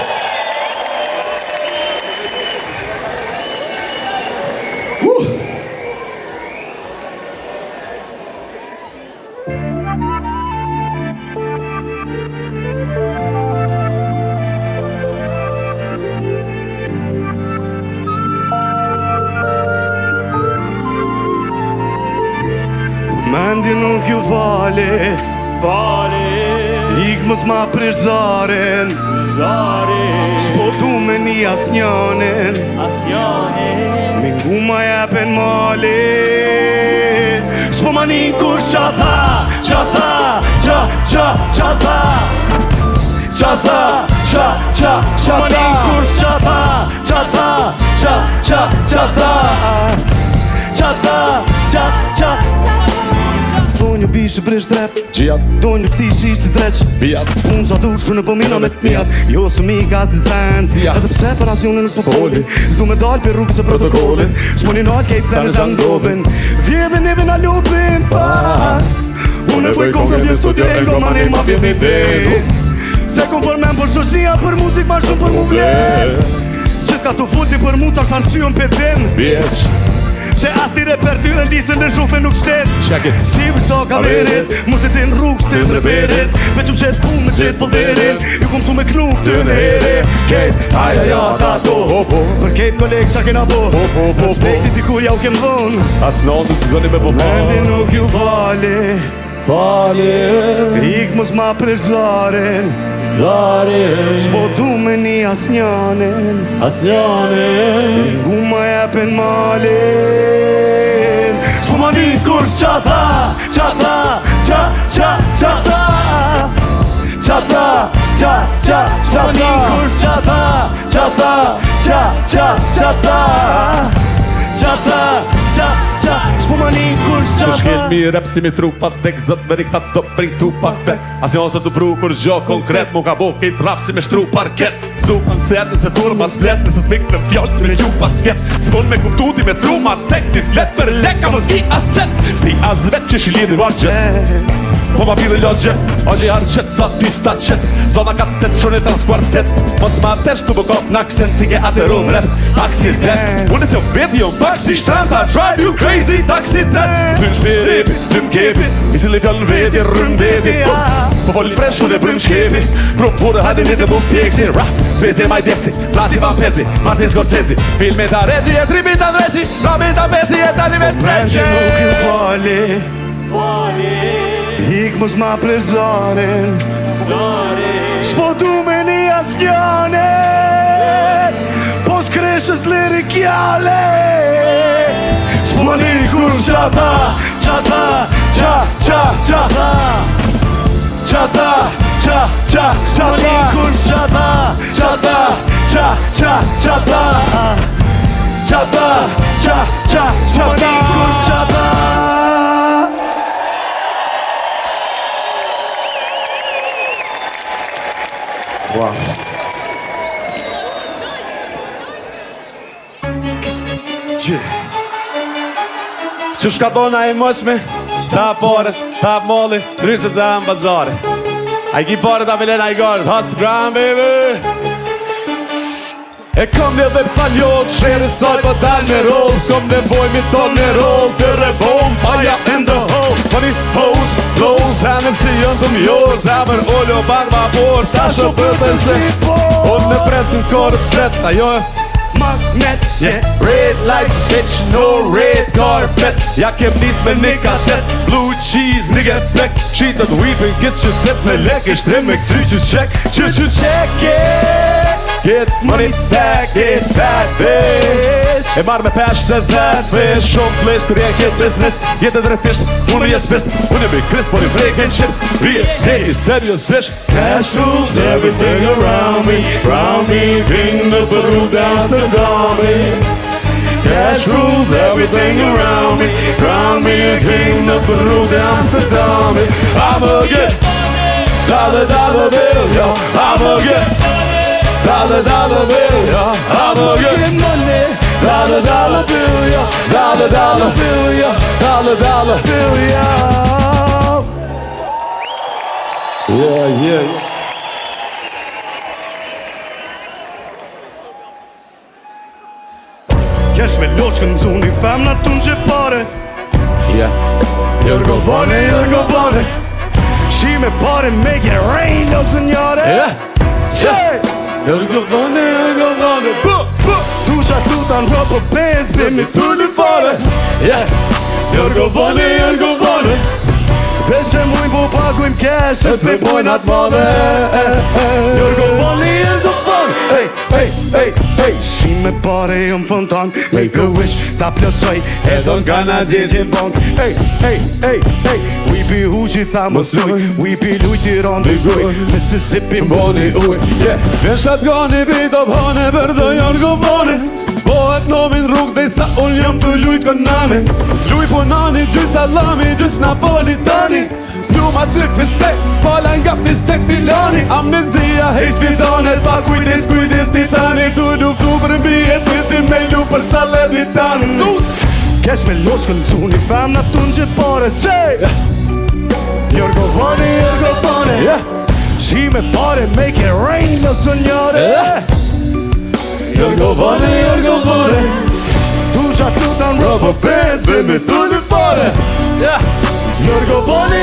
Mendi nuk ju vale, ik mos ma prish zaren, s'po du me një asnjanin, me ngu ma jepen malin. S'po ma një kush qa tha, qa ma një kush qa tha. Donjë bishë bresh drep, Gjijat, donjë ftishi si dreq. bijat, Unë sa dushë në pëmina me t'mijat, jo së mi ka si sens. Edhe pse për asjone nuk po foli, s'du me dal për rrugës e protokollit. S'mo një nalë kejtë se në zhangobin, vjedhe neve na lupin. Unë e bëj konkret një studio e ngo manin ma vjedh një dej. Se kom për men për shoshnia, për muzik ma shumë për mu vler. Qëtë ka të fulti për mu ta shansyon për din. bitch. Se as ti reper ty në listën në shufe nuk shtet. Check it. Si vë sto ka verit, mu se ti në rrugës të në reperit. Veç më qetë punë me qetë folderin, ju kom su me knu këtë në heri. Kejt, aja ja ta to, për kejt kolegë qa kena bo. Respekti ti kur ja u kem dhon, As notës zgëni me po mendi nuk ju vale. Ik mos ma presh zaren, s'po du me një asnjanin, ngu ma jepen malin. S'po ma një kush qa tha, s'po ma një kush qa tha, s'po S'mani kur Të qapa shkel mi rap si mi trupa Dek zot me rikta do pritu pak bet As jo se të pru kur gjo konkret Mu ka bo kejt rap si me shtru parket Stu koncert nëse tur mas flet Nëse smik të fjallë si me gju pasket S'pon me kuptu ti me tru ma cek Ti flet për leka mos ki aset Sti as vet që shilidhi var gjet Po ma fili logje O që jarë qet sa ti sta qet Zona ka tet shone transportet Mos ma tesh të bëkop në aksen Ti ke ateru mret Aksident Unë se vedi jo bash si shtranta Drive you crazy taxi det Ty shpi ripi, ty m'kepi I cili fjallën veti, rëndeti Po folin fresh, unë e brim shkepi Prum pure, hajde një të bu pjeksi Rap, spezi e maj depsi Flasi Van Persi, Martin Scorsese Filme ta regi, e tripi ta ndreqi Rabi ta besi, e tani me të Vreqe nuk ju fali Fali, Ik mos ma prezorin zori S'po du me një asnjone Po s'kreshës lirikjale S'mani kur qata Qata, qa, qa, qata Qata, qa, qa, qata kur qata Qata, qa, qa, qata Qata, qa, qa, qata S'mani kur qata Wow. Që shka dona e moshme Ta pare, ta molli Drysë se am bazare A i ki pare ta velen a i garë Has gram baby E kom një dhe psta ljok Shere saj pa dal me roll S'kom nevoj mi ton me roll Të rebom Fire in the hole Money, hoes, blows Hanem që jënë të mjor Zemër ollo bak vapor Ta sho pëtën se Unë në presin korët tret Ajo e Magnet, yeah. Red lights, bitch, no red carpet Ja kem nis me një katet Blue cheese, nigga black Cheated weeping, get që tet me lek E shtrim me këtëri që check Që check it Get money, stack it, bad bitch E marrë me pesh se znet Fish, shumë flesh, kërje get business Jetë dhe refisht, unë jes pist Unë e big Chris, por i breaking chips Real, hey, serious fish Cash rules everything around me King the Peru down to Dami Cash rules everything around me King the Peru down to Dami I'ma get dollar bill, yo I'ma get dollar bill, yo I'ma get money dollar bill, yo dollar bill, yo dollar bill, yo Yeah. Kesh me loqën zuni femna t'unë që pare Jërgovane Shi me pare make it rain, lo senjore Say Jërgovane Tusha t'lutan rëpë pens Bimi t'ulli fare Jërgovane Vesh që muj po pagujmë cash E s'me pojnë atë madhe Jërgovane Ej, shi me pare jëm fontan Make a wish, ta plotsoj E do n'kana gjegjen bank Ej, Wipi hu që tha mos luj Wipi luj tiran dhe guj Mississippi mboni uj Në shotgani pita pane për të Jërgovane Bohet nomin rrug dhe sa unë jam të lujt kënami Luj po nani, gjys Alami, gjys Napolitani Pluma si fistek, fala nga pistek filani Amnezia, hej shpitanet, pa kujdes pitani Tu luftu për mbijet, pisin me lu për Salernitani Kesh me loqën t'uni femna t'unë që pare Say Jërgovane Shi me pare make it rain, lo senjore Jërgovane Tusha t'lutan rëpë pens Bimi t'ulli fare Jërgovane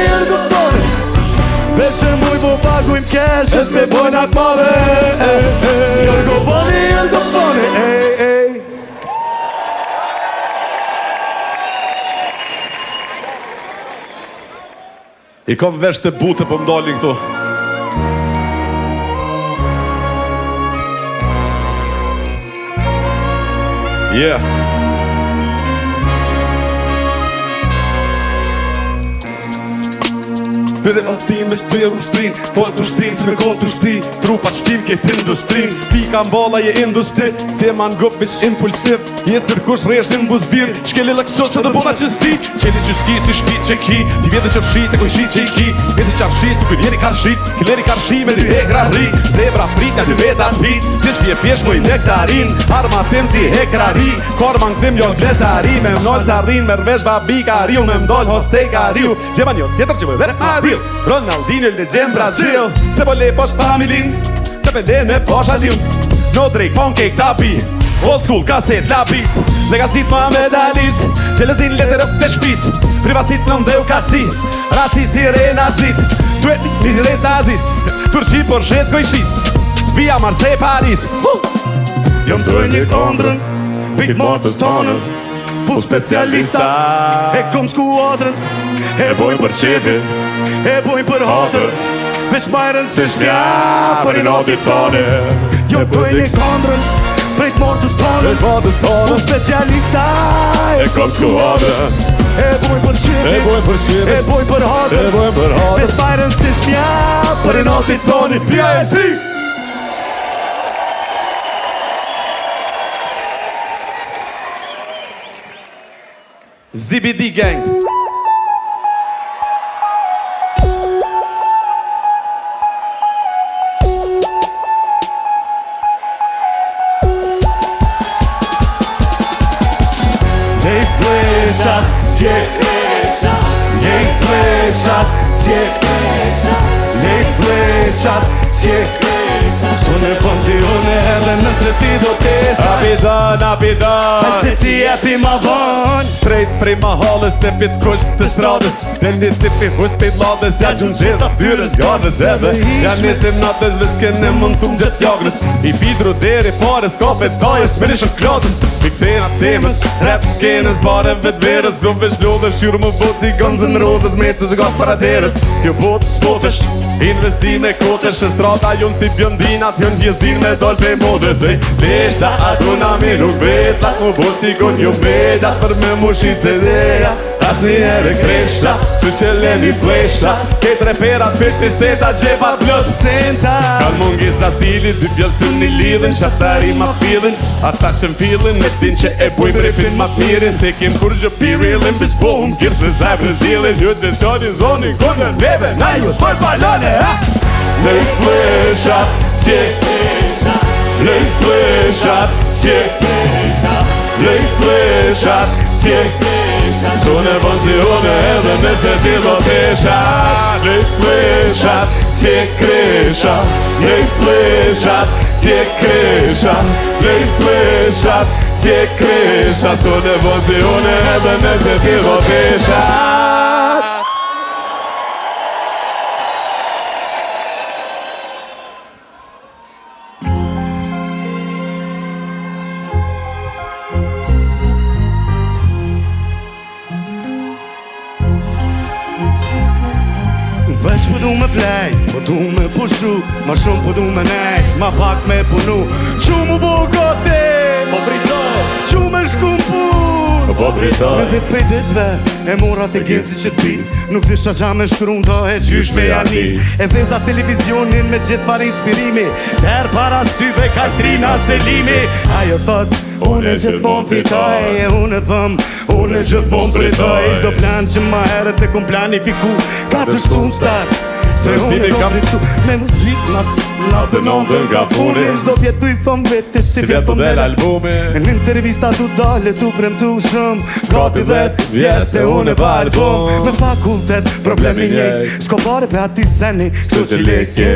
Vesh që muj po pagujmë cash E s'me pojnë atë madhe Jërgovane ej I kom vesh të bute po mdolin këtu Yeah Vede o tim është dhe ushtrin Po të ushtrin si me kon të ushti Trupa shpim këtë industrin Pika mbolla je industri Si e man gup vish impulsiv Jes kërkush reshin buzbir Shkeli lëksos edhe bona që sti Qeli që ski si shpi që ki Ti vjetë që fshi të kuj shi që i ki Vjetë që fshis të kuj njeri karshi Kileri karshi me dy hekra ri Zebra prit e dy veta pit Tis je pjesh moj nektarin Arma tim si hekra ri Korman këtim jo gletari Me mnoll sa rin me rvesh babika riu Me mdoll hosteka riu Gjeman jo tjetër që më vere adil Ronaldinho legend Brazil Se po le posh familin Të pende me posh atil No drejk pon kek tapi Old school kaset lapis Legasit ma medalis Gjelezin letër të shpis Privasit në mdheu kasi Raci si renazit Tuet nisi retazis Turqi por shet kojshis Via Marseille Paris Jom të një kondrën Pit motës tonën Full specialista E kom skuadrën E bojnë për qefi E bojnë për hatër Vesh majrën se shmja Për i notit tone Jom të një kondrën Pit motës tonën Full specialista E kom skuadrën E bojnë për qefi E bojnë për hatër Vesh majrën se shmja Për i notit tone Pia e ti ZBD Gang Njej fleshat, sjek Njej fleshat, sjek Njej fleshat, sjek Sone pensione edhe nëse ti do t'esha Apidon Se ti jepi ma von Trejt prej mahalës të pit kush të stradës Del një tipi hus pejt ladës Ja gjun qesa byrës gardës edhe Ja nisim natës visken e mund t'um gjet jagnës I bidru deri pares kape tajës Me nishën klasës Mi këthena temës Rap skenës bare vet verës Do vesh lodhe shqyrë më bot si Guns N' Roses Me të zgat para derës Kjo bot spotësh Investime kotësh E strata jonë si bjondinat Jën vjezdin me dol pe modës Leshta aduna mi nuk vetat Mu bo si gon jo beda Për me mu shqit se dheja As një ere kresha Që që leni flesha Ketë reperat për të seta Gjepat plët Senta Kan mungis na stili Dy bjësën një lidhin Shatari ma t'fidhin Ata që m'fidhin E din që e bujmë ripin ma t'mirin Se kim kur gjë pirilin Bish bohëm Girs në zaj për zilin Jo që qani zoni Kone neve Na ju t'poj balone Lej fleshat Sjek Lej fleshat Sjek Lej fleshat Sjek Sone pensione edhe nëse ti do t'esha Lej fleshat Sjek kresha Lej fleshat Sjek kresha Lej fleshat Sjek kresha Sone pensione edhe nëse ti do t'esha Vesh po du me flej, po du me pushu Ma shumë po du me nej, ma pak me punu Qu mu bo gati, Po pritoj, qu me shku m'pun Po Me pritoj vit pej ditve, e mora të gjenë si që ti Nuk disha qa me shkrum të e qysh me janis E veza televizionin me gjithë par inspirimi Der para syve Katrina Selimi Ajo thot, unë e gjithmon fitoj E unë e thëm, unë e gjithmon pritoj Çdo plan që ma herët e kum planifiku Ka të shtu në start Se unë e do pritu me muzik Natë nëndën nga puni Çdo vjetu i thom vetit si vjet po del mdel albumi Në intervista tu dale tu premtu shumë Gati 10 vjet e unë e pa album Me fakultet problemi njej S'ko pare pe ati seni Kështu që leke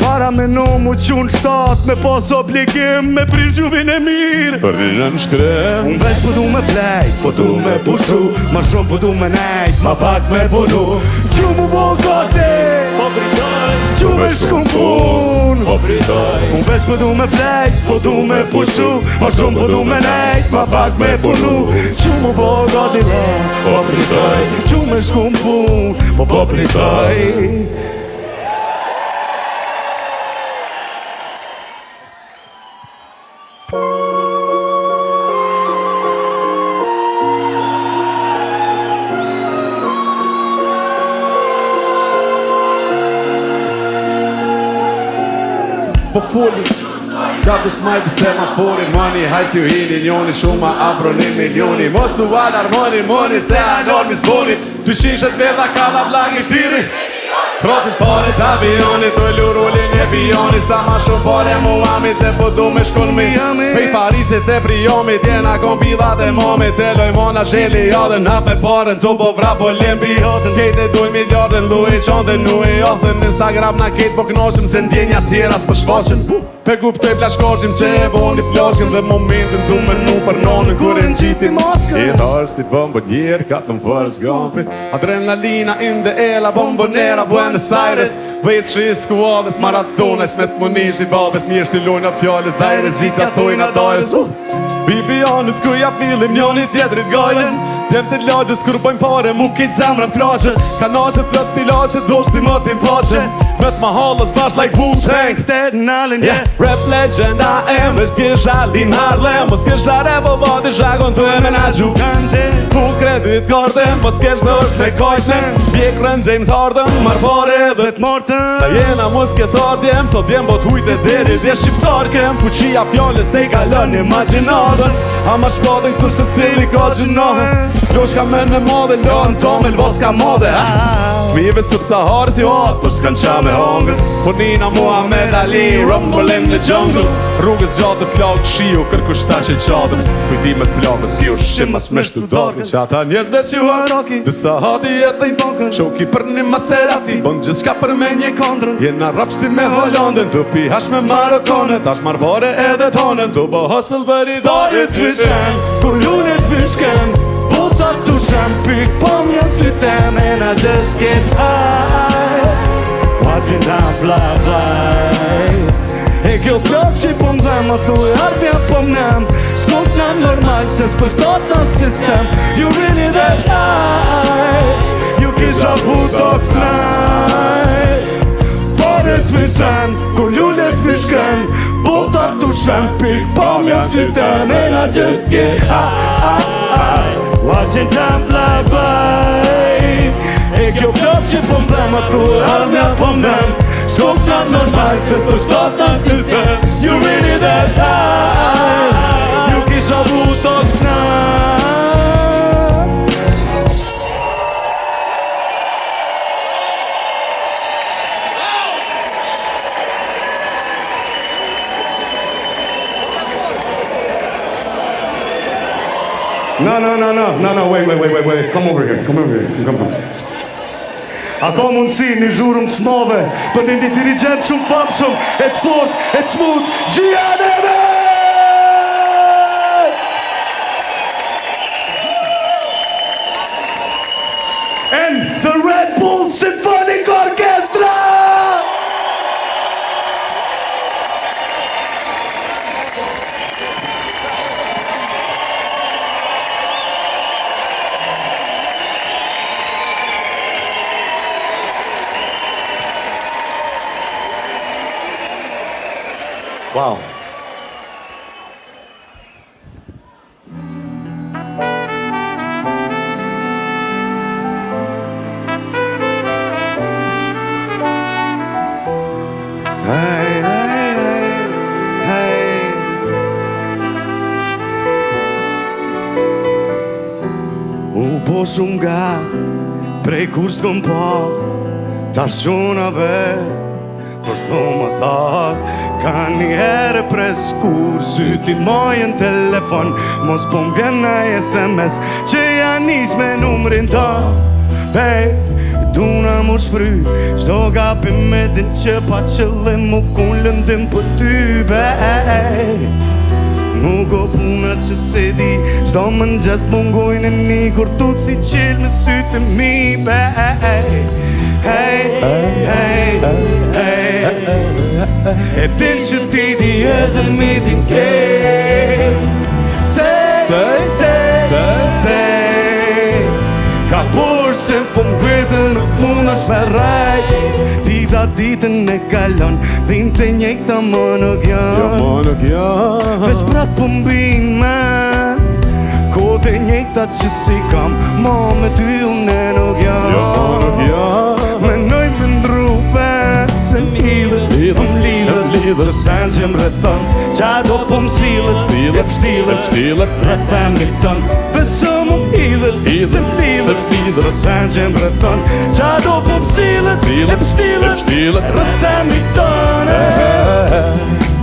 Para me no mu qun shtat Me pos obligim Me prish gjuvin e mirë Për një në shkrem Unë veç po du me plej Po du me pushu Ma shumë po du me nejt Ma pak me punu Qu mu bo gati po pritoj, Qu me shku m'pun Po pritoj Unë veç po du me flej, po du me pushu Ma shumë po du me nejt, ma pak me punu Qu mu bo gati dhe, po pritoj Qu me shku m'pun, po pritoj po foli Kapit majtë semafori, mani, hajs ju hini, njoni shumë afro 1 milioni Mos tu alarmoni, moni, se alarmi s'boni Ty shishet veda kalla blagi tiri Throsin parit avionit, doj lurullin e bionit Sa ma shumë pare muami, se po du me shkull mi Pej Parisit e Priomit, jena kompilat e momit Teloj mona sheli jadën, hap me paren, tu po vra po limbi Kejt e duj miljardën, luj qandën, nuj jodën Instagram na kejt po knoshim, se ndjenja tjera s'po shfaqen Pe kuptoj plashkoqim, se e boni plashken Dhe momentin du mërnu për nonën, kur e n'gjiti moskën Jeta është si bombonier, ka të më fërës gampi Adrenalina in the air, la bombonera, Buenos Aires Vejt shis kuadës, maratones, me t'munish i babes Mjesht i lojnë a fjales, dajre gjita tojnë a dajres Vivianës ku ja filim njoni tjetrit gajlen Djem të lagjës kur bojmë pare mu kej zemrën plaqet Kanashet plot pilaqet, dosti më t'im paqet Me t'ma halës bashk like Wu-Tang Staten Island, yeah Rap legend I am, është kisha Lin Harlem Mos kisha revo vati shakon të e menagju Full credit garden, mos kesh të është me kajtën Bjekrën James Harden, marr pare dhe Morton Ta jena musketar djem, sot vjem bot hujte deri dhe shqiptar kem Fuqia fjallës te i kalën imaginatën Ama shpadën këtu se cili ka gjinohen Loshka me në madhe, lën tomel voska madhe Smive sub-Saharës jo atë, po s'kan qa me hongët Fornina Muhammed Ali, rumble in the jungle Rrugës gjatë të lagë shiu, kërku shta që qadëm Kujtimet plagës, ju shim mas me shtu darkën Qa ta njës dhe që haraki, dësa hati e thejnë bankën Shoki për një Maserati, bon gjithë shka për me një kondrën Jena rafsh si me Hollandën, të pi hash me Marokonët Ash marvare edhe tonën, të bo hustle vëri darit Fishen, kur lunit fishken Botat tu shampik, pom një sytem And I just get high Watching time fly by E kjo plot që po m'dhem A thuj arbja po m'nem Skut në normal se s'pështot në sistem You really that high You kisha butox night Paret fishen, kur lullet fishken Botat tu shampik, pom një sytem And I just get high Watching time fly by E kjo plot që po m'dhem A thuj armja po m'dhem Skop në normal se s'pështot në sistem You really that high You kisha butox night No, wait, come over here, come. A ka mundësi një zhurëm të smove Për një dirigent shumë famshëm E të fort, e të smooth Gjianeve! And the Red Bull Symphonic Orchestra! Wow. Hey. U po shumë nga prej kur s'kom pa Tash qunave Kështu më thot Ka një herë preskur Syti mojën telefon Mos po m'vjen në SMS Që janë nis me numrin ta Bej, duna mu shpry Shto gapim me din që pa qëllim Mu kullën din për ty Bej, nuk o puna që se di Shto më në gjes mungojnë e një Kur tu si qilë me sytë mi Bej, hey E din që ti di edhe mi din ke Se Ka por se po m'vetën nuk mund është me rajt Dita ditën e kalon Dhim të njejta më nuk janë Vesh prap po m'bin men Kote njejta që si kam Ma me ty unë e nuk janë Menoj me ndru ven Se m'lidhet, Zë sen që më rëthon Qa do po më silët E pështilët Rët femnit ton Besë më hidhët Se lidhët Zë sen që më rëthon Qa do po më silët E pështilët Rët femnit ton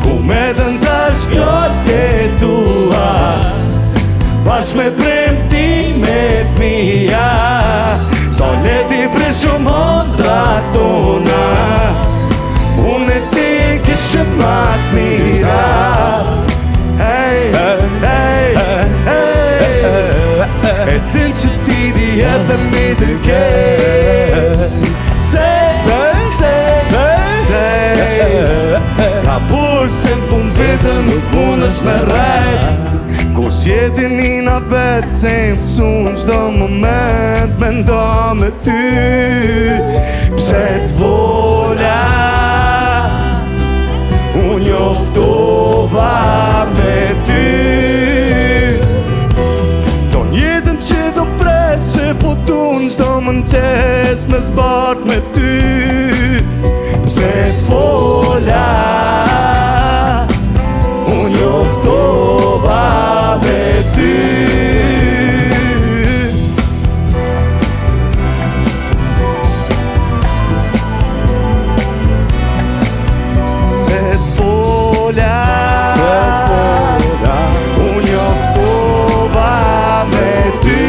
Ku me të ndash kjo të tua Bash me premtimet mija So leti prish shumë hondra tona Unë e ti kishë mat mira Hey, hey, hey E din që ti di edhe mi të ke Ka burë se në fund vetën nuk mund është me rejt Kur s'jeti nina vetë se më pësun qdo moment Me ndo me ty Pse t'vola Unë njoftova me ty Ton jetën që do presë Po t'unë qdo më n'qes me zbart me ty Pse t'vola Unë njoftova me ty Pse t'vola Unë njoftova me ty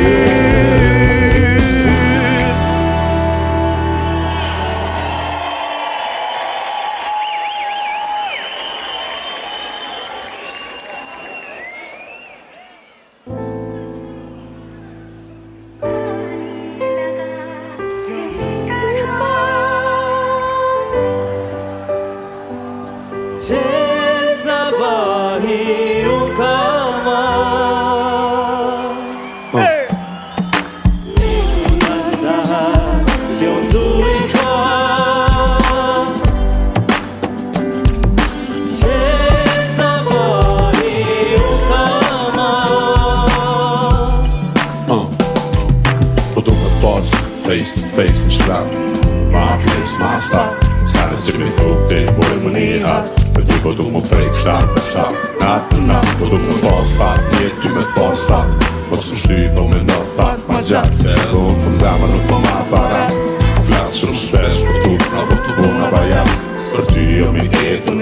Face to face në shtrat Ma pjes ma stat Sanës që mi thute, bojë më një hat Me ty po du më prejk shtat për shtat Nat për nat, po du më pas fat Një ty me pas fat Mos më shty, po me në pat ma gjatë Se unë të më zama nuk po ma para Flasë shumë shpesh për tu Na po të buna bajat Për ty jo mi etën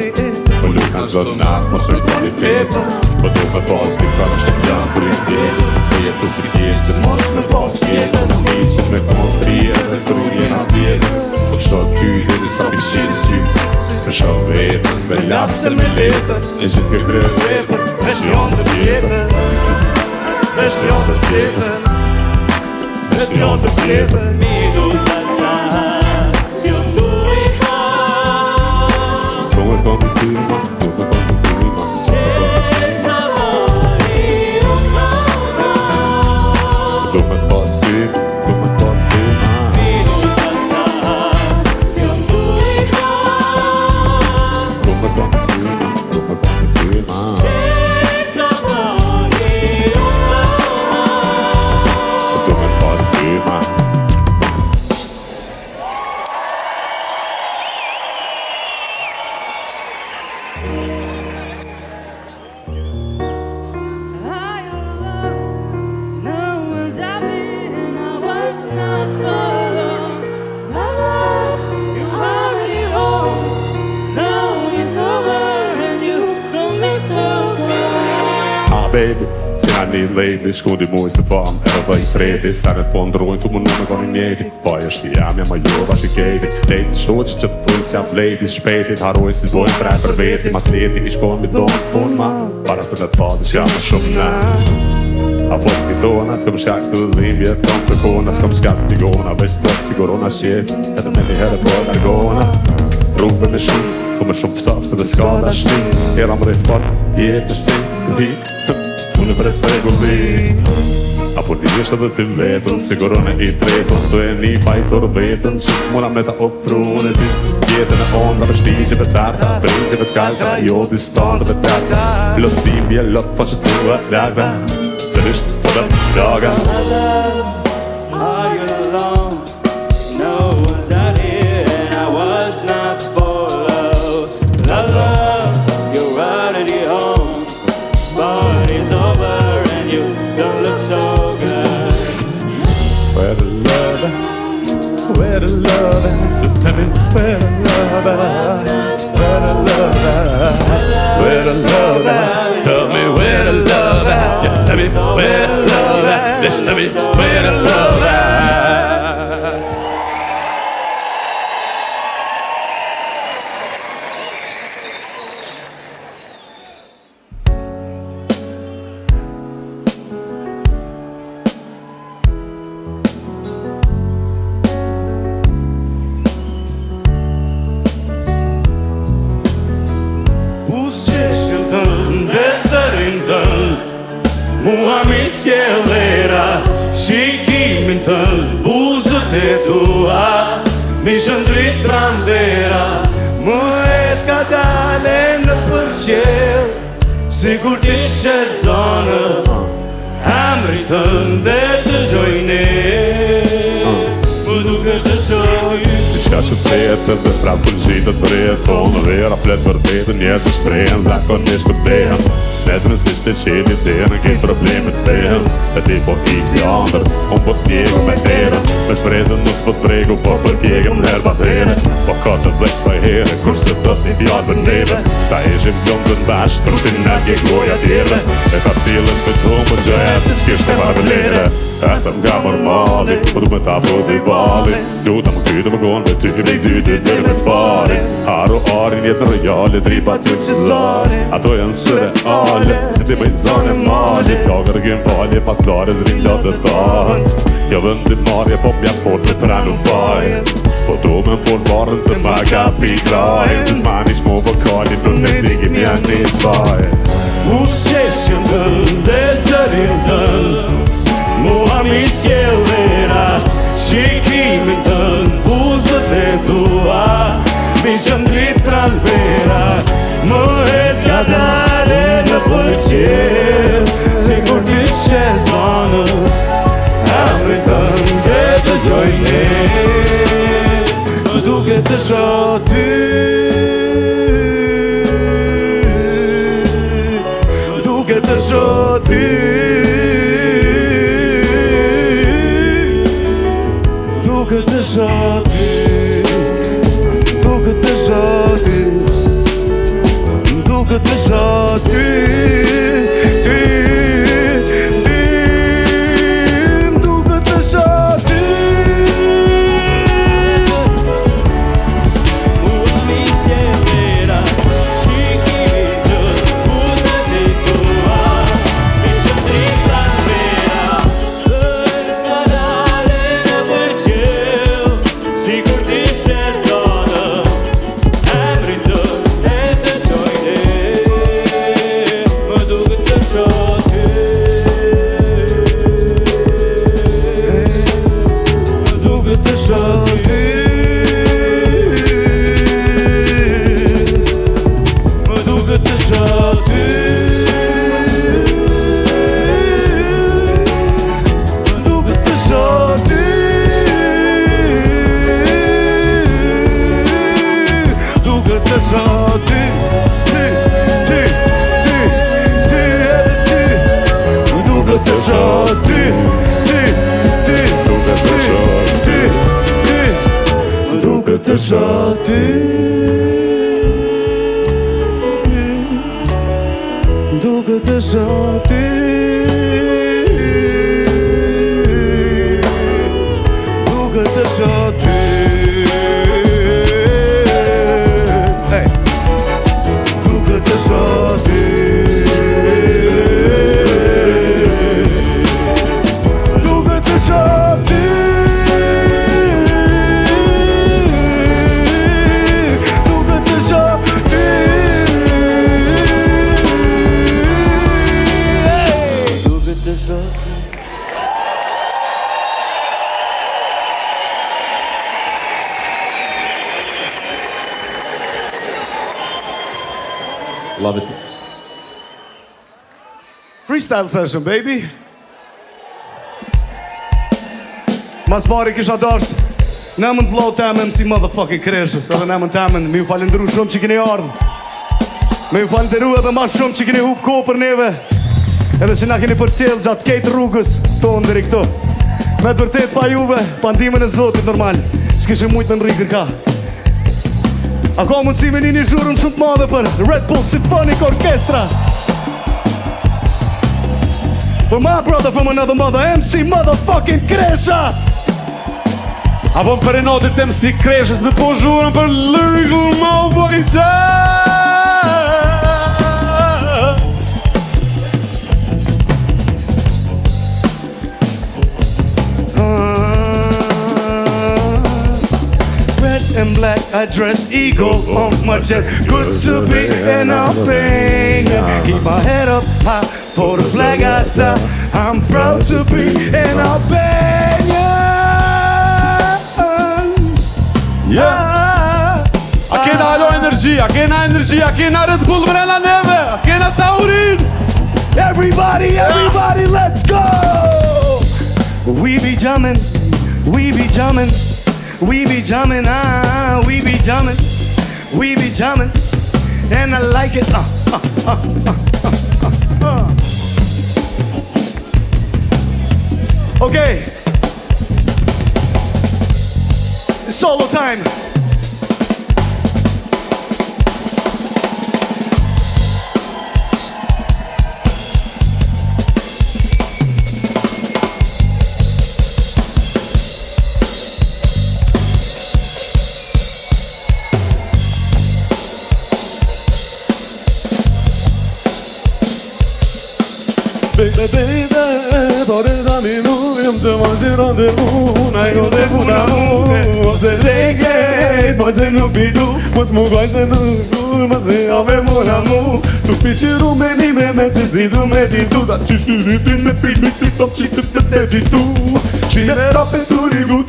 Po lu kanë zot nat, mos me të një petën Po du me pas t'i ka në shumë janë për një tjetën E jetu për tjetë se mos me pas tjetën Nisën me kontrije dhe kërur jena tjetën Po të shto ty dhe dhe sa pishin sytë Me shto vetën, me lapse me letën E gjithë këtë rë vetën Me shlion dhe tjetën Me shlion dhe tjetën Me shlion dhe tjetën Mi du të qatë Si unë du i ka Come come to my, come come to my Qesa vari u kama Do me të pas ty Mi du të qatë Si unë du i ka Do me come to my Qesa vari u kama Do me të pas ty Baby, si na një lejdi, shkundi muj se pam Edhe dhe i treti, saret po ndrojnë Tu më në me koni njeti Po e është jam, jam a jo, bash i kejti Lejti shoqë që të punë si jam lejti Shpejtit, haroj si bojnë prej për veti Mas leti, i shkon mi donë pun ma Para se të të fazi që jam a shumë na Apo të kitona, të më shkak të dhimbje Tom të kona, s'kom shka spigona Vesh të si korona shqip Edhe me një herë po e largona Rrugve me shumë, ku me shumë ftaftë dhe s'ka da shtim Hera më rejt fort, jetë është qenë së të hi Unë pres regulli Apo njështë edhe të vetën Sigurone i tretën Të e një fajtor vetën Që s'mona me ta ofru në ty Jetën e onda për shtigjeve t'arta Brejgjeve t'kaltra Jo distancëve t'arta Lot dhimbje, lot faqët tua Lagda Sërisht po dhe plaga Are you alone? No one's out here and I was not for love. Love. Where the love at? Where the love at? Tell me where the love at? Where the love at? Where the love at? Tell me where the love at? Yeah, tell me where the love at? Just tell me where the love at? Buzëqeshën tënë, deserin tënë, mua mi sjellera, shikimin tënë, buzët e tua, mi shëndrit pranvera, më e s'ka dale në përqell, sigur t'i shezonë, emri tënë dhe të gjojne, më duke të shoj. Diçka që fletë dhe prapë përgjitët për jetë Po në vera fletë për vetën njerë që shprejën zakonisht për behen Nesër si të qeni dherën ke problemet fehen E ti po isi andër, unë po t'pjegu me herën Me shprezën nus po t'pregu, por për pjegëm her pas here Po ka të vlek saj here, kur se do t'i fjallë për neve Sa ishim lëmë të n'bashkë, për si në ke goja tjere E ta silën për t'u më gjëja si s'kisht të marvëlere Esëm nga mërmali, po du me ta frodi bali Du ta më kytë më gonë, me ty me dy të dyrë me t'pari Haro arin jetë në rejale, tripa t'ju që zari Ato janë sëre ale, si ti bëjnë zone mali S'ka kërgjim falje, pas ndare zrin lot dhe thajnë Jo vëndi marje, po m'ja forës me pranu fajnë Po du me m'forës barën, se ma ka pi krajnë Si t'mani shmo vokalin, në me digim janë një s'fajnë Buzëqeshën tënë, deserin tënë, mua mi sjellera, shikimin tënë, buzët e tua, mi shëndrit pranvera, më e s'ka dale në përqell, sigur t'i shezonë, emri tënë dhe të gjojne, më duke të shoh ty. Duke të shoh ty. Duke të shoh ty. Duke të shoh ty. Duke të shoh ty. Ty. Ty. Duke të shoh ty. Mua mi sjellera, shikimin tënë, buzët e tua, mi shëndrit pranvera, Ka dale në përqell, sigur t'i shezonë, emri tënë dhe të gjojne, më duke të shoh ty. Duke të shoh ty. Më duke të shoh ty. Më duke të shoh ty. Duke të shoh ty. Ty, ty, ty, ty edhe ty. Më duke të shoh ty. Ty, ty, Duke të shoh ty, ty. Më duke të shoh ty. Duke të shoh ty. Duke të shoh ty. Hey. Duke të shoh ty. Duke të shoh ty. Duke të shoh ty. Duke të shoh ty. Love it Freestyle session, baby. Mas pari kisha dasht në emën të vllau temën si motherfucking kreshës edhe në emën temën me ju falendru shumë që keni ardhë. Me ju falendru edhe ma shumë që keni hup kohë për neve. Edhe që na keni përcjell gjatë kejtë rrugës tonë deri këtu. Me të vërtet pa juve, pa ndihmën e Zotit normal, s'kishim mujt me nrikën ka. A ka mundësi me një zhurmë shumë të madhe për Red Bull Symphonic Orchestra. For my brother from another mother, MC motherfucking Kresha. Apo më për notit tem si Kreshës me po zhurën për Lyrical Motherfucking Red and black, I dress eagle on my chest. Good to be in Albania. Keep my head up high for the flag I tie. I'm proud to be in Albania. Yeah. A kena alo energji, a kena energji, a kena Red Bull mrena neve, a kena Taurin. Everybody, let's go! We be jamming, we be jamming, we be jamming, we be jamming, we be jamming, and I like it. Okay, it's solo time. Baby, dore da minu, jam të mojtë randevu, na jo dhe puna mu. Ose leket, moj se nuk pidu, mos mu gaj se nuk dur, mos e ave mora mu. Tu piqiru me nime me që zidu me ditu, da që shtyritin me filmi të top që të të ditu. Shime rape turimu,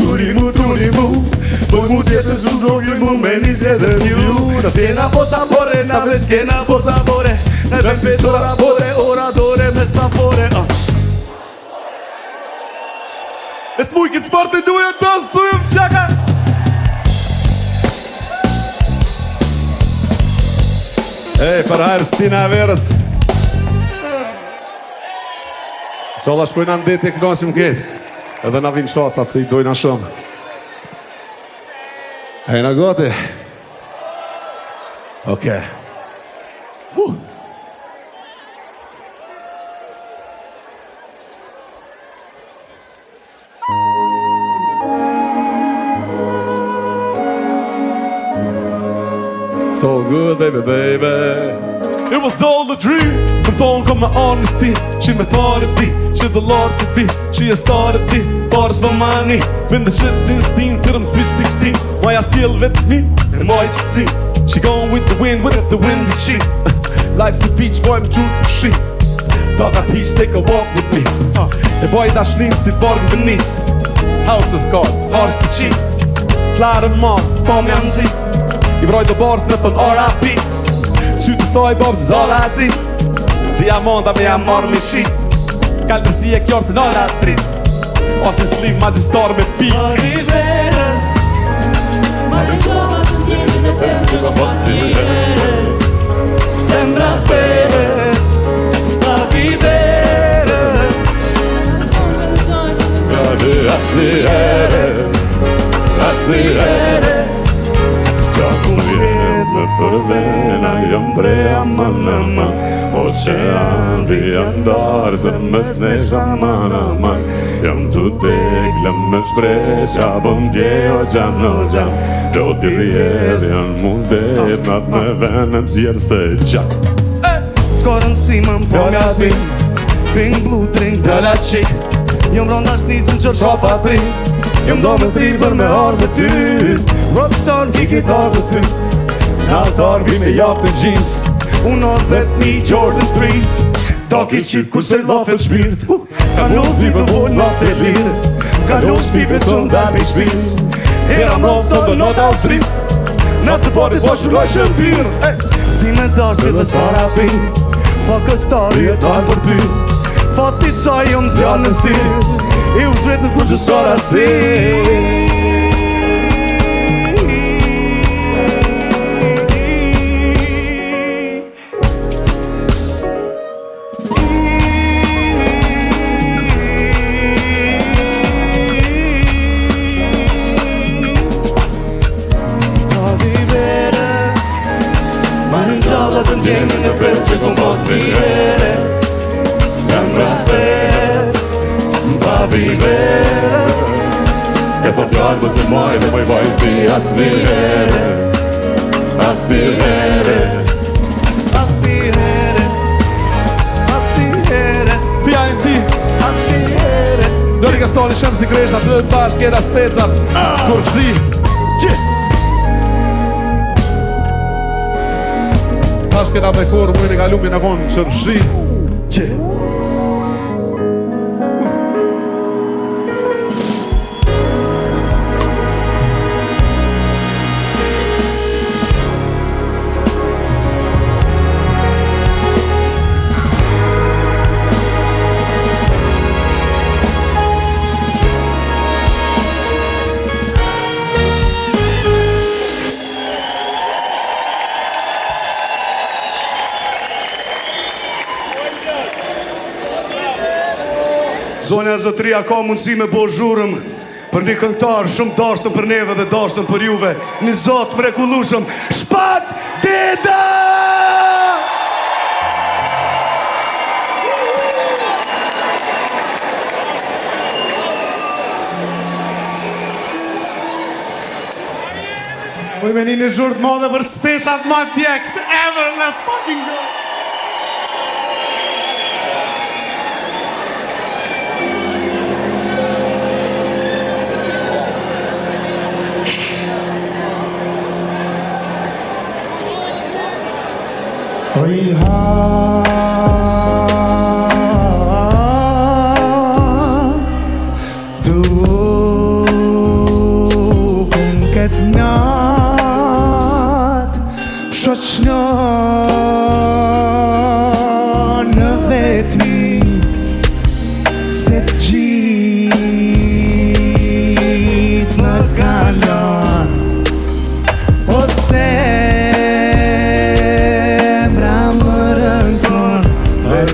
boj mu tjetër su drogju mu me një tjetër ju. Stena po sapore, na freskena po sapore, na tempetora pore, oradore me sapore. E s'mujkit s'partë i dujem të s'dujem qaka. Ej, për hajrë s'tina e verës. Sholla shpojna në deti e kënosim ketë. Edhe na vinë shacat se i dojna shumë. Ej, na gati. Okay. So good, baby. It was all a dream. Më thonë kom me honesty. She me thought it be. She the Lord to be. She has started it. Bars for money. Been the shit since teen. Till I'm sweet 16. Why I still with me? And why it's see. She going with the wind. With the wind is she. Life's a beach boy. I'm true to she. Dog I teach. Take a walk with me. The boy dashnim si borg Venice. House of cards. Hearts to cheat. Klare mat. Spam janë zi. I vroj të bars me thon R.I.P. Sytë saj babs is all I see. Diamanda me jam marrë me shi. Kalbërsi e kjarë se nala drit. Ose slim magjistar me pit. Mariveres, Marigjova të ndjeni me tem që do mos t'i sembra pere, Mariveres. Asli ere Gjaku vjenë për vena jam breja manama Ocean vjen darë se mes ne shaman Jam të tegla me shpreqa bëm djejo gjam në gjam Do t'i rjedh janë mundet nat me venet djerë se gjak S'ka rëndësi më po mja vim Ping blue drink dëlla qik Jom ronda shnisën që shopa tri Jom do me tri për me arë me ty Rockstar ki gitar të ty Në altar vi me japë në jeans Unë os dhe t'mi Jordan 3's Taki qip kur se lafet shpirt Ka luz i për vol naft e lirë Ka luz pipe së ndar me shpiz Hera mrof të dhe nota o strip Naft të parit po shuroj shëmpir Sti me dash dhe s'para pin Fuck a star i e taj për ty Fati sa jom zjanë në si I u zbret në kur që sara si viver E po fjallë më se maj dhe moj vajz di asnjëherë Asnjëherë PINT Asnjëherë Dori ka stoni shemë si kreshta të të bashkë kjera specat Tur shri Bashkë kjera me korë mujnë ka lumi në konë qërë shri Zonja Zotria ka mundësi me bo zhurëm për një këngëtar shumë dashtëm për neve dhe dashtëm për juve. Një zot mrekullueshëm, Spat Deda! Moj me një zhurë të madhe për specat ma tjekst ever, let's fucking go! Oj ha Du kun këtë nat Shoqno në vetmi Se gjit në kalon O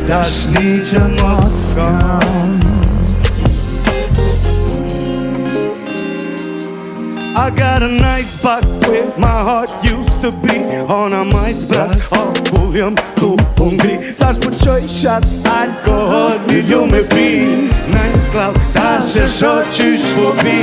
dashni që mos kam I got a nice spot where my heart used to be On a majsbras, akullëm tu hungri Tash po qoj shots alkohol, miljo me pi Nine cloud, tash e shot qysh po bi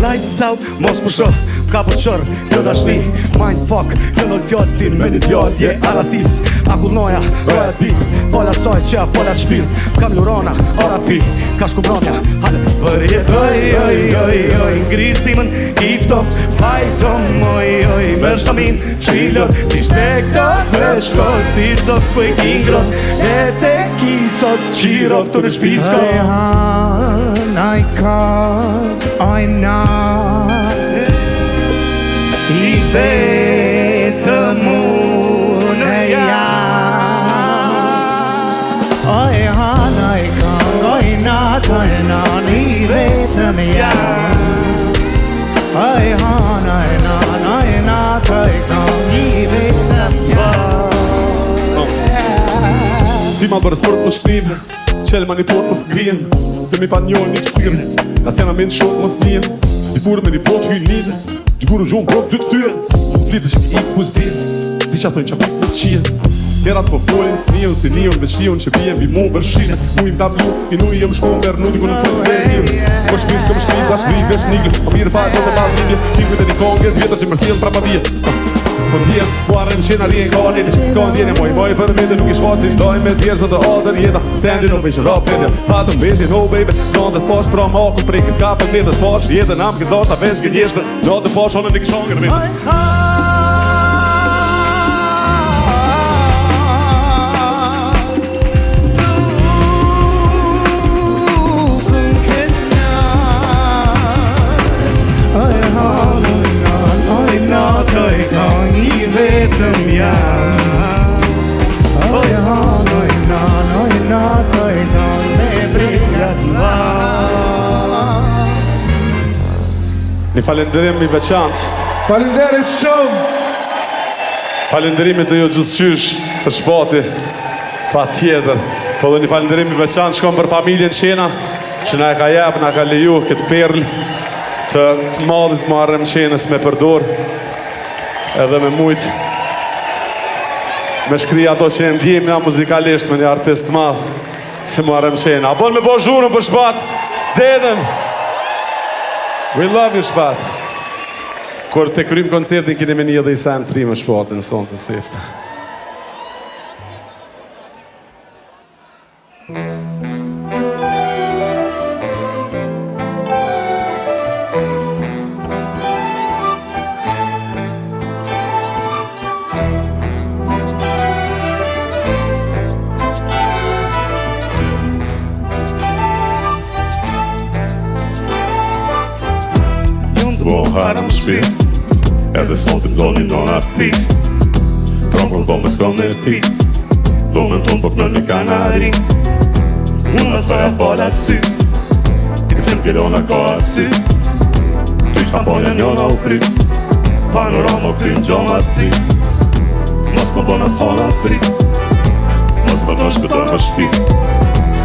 Lights out, mos po shoh, ka po qër, jo dashni Mindfuck, jo në fjall tin me një djall, je alastis Akullnoja, roja dit, fola soj që a fola shpirt Kam lurona, ora pi, ka shkumronja, hale Përjetoj, oj, oj, oj, ngris timën, kiftoft Fajtom, oj, oj, mërë shamin, qilër Tishte këto freshkot, si sot kuj kingrot E te kisot, qirot, të në shpisko Ai kod, oj na I vetëm unë Oj han, oj kong, oj nat, oj nan I vetëm jam Oj han, oj nan, oj nat, oj kong I vetëm jam Ti ma bërë sport më shkniv Qel manitor më s'gvien Dhe mi pa njohë një qësirë As jana me në shok më s'gvien Dikur me një pot hyj lidhe Dikur u gjumë brok dy të tyre Flitë që i pustit Sti që atojnë që apit më të qia Tjerat po folin s'nion si nion Veç shion që bijem bi mu vërshine Mu im tablu, i nu i jem shkon ver Nu dikun në të të vejnjën Po shpin s'këm shpin, da shkri vesh nigl Po mirë pa e të bal nigl Tingu dhe një kongët vjetër që mërsil prapa vjet Po ndjen, mu arrem qena rjen ka një S'ka ndjenja moj për vete nuk ish fasin Dojnë me djerëzën dhe adër jeta Sendi nuk vishë rap tendja Patëm veti no baby Nandët pash pra ma ku prekin kapet me dhe t'pash Jetën am këtë dashta vesh këtë jeshtë Nandët pash onë në kishangër me vetëm jam Oj han, oj nan, oj nat, oj nan Me brillat ma Një falenderim i veçant Falenderit shumë Falenderimit të jo gjusqysh Të shpati Pa tjetër Po dhe një falenderim i veçant Shkom për familjen qena Që na e ka jep, na ka leju këtë perl Të madhit marrëm qenës me përdor Edhe me mujt Me shkri ato që e ndjemi na muzikalisht Me një artist madh Se marrëm qena A bon me bo zhurën për shpat Dedën. We love you, shpat. Kur të krym koncertin, keni me një dhe i sen 3 më shpatin, sonë të sifta. Bo haram shpit Edhe sotin zonin dona pit Prongër dhome s'kon e pit Dhome ton për në një kanari Unë më soja fola sy Ti qëm pjelona ka asy Ty shpamponja njona u kry Panorama u kry në gjoma të si Mos më bona s'fola prit Mos më në shpëton më shpit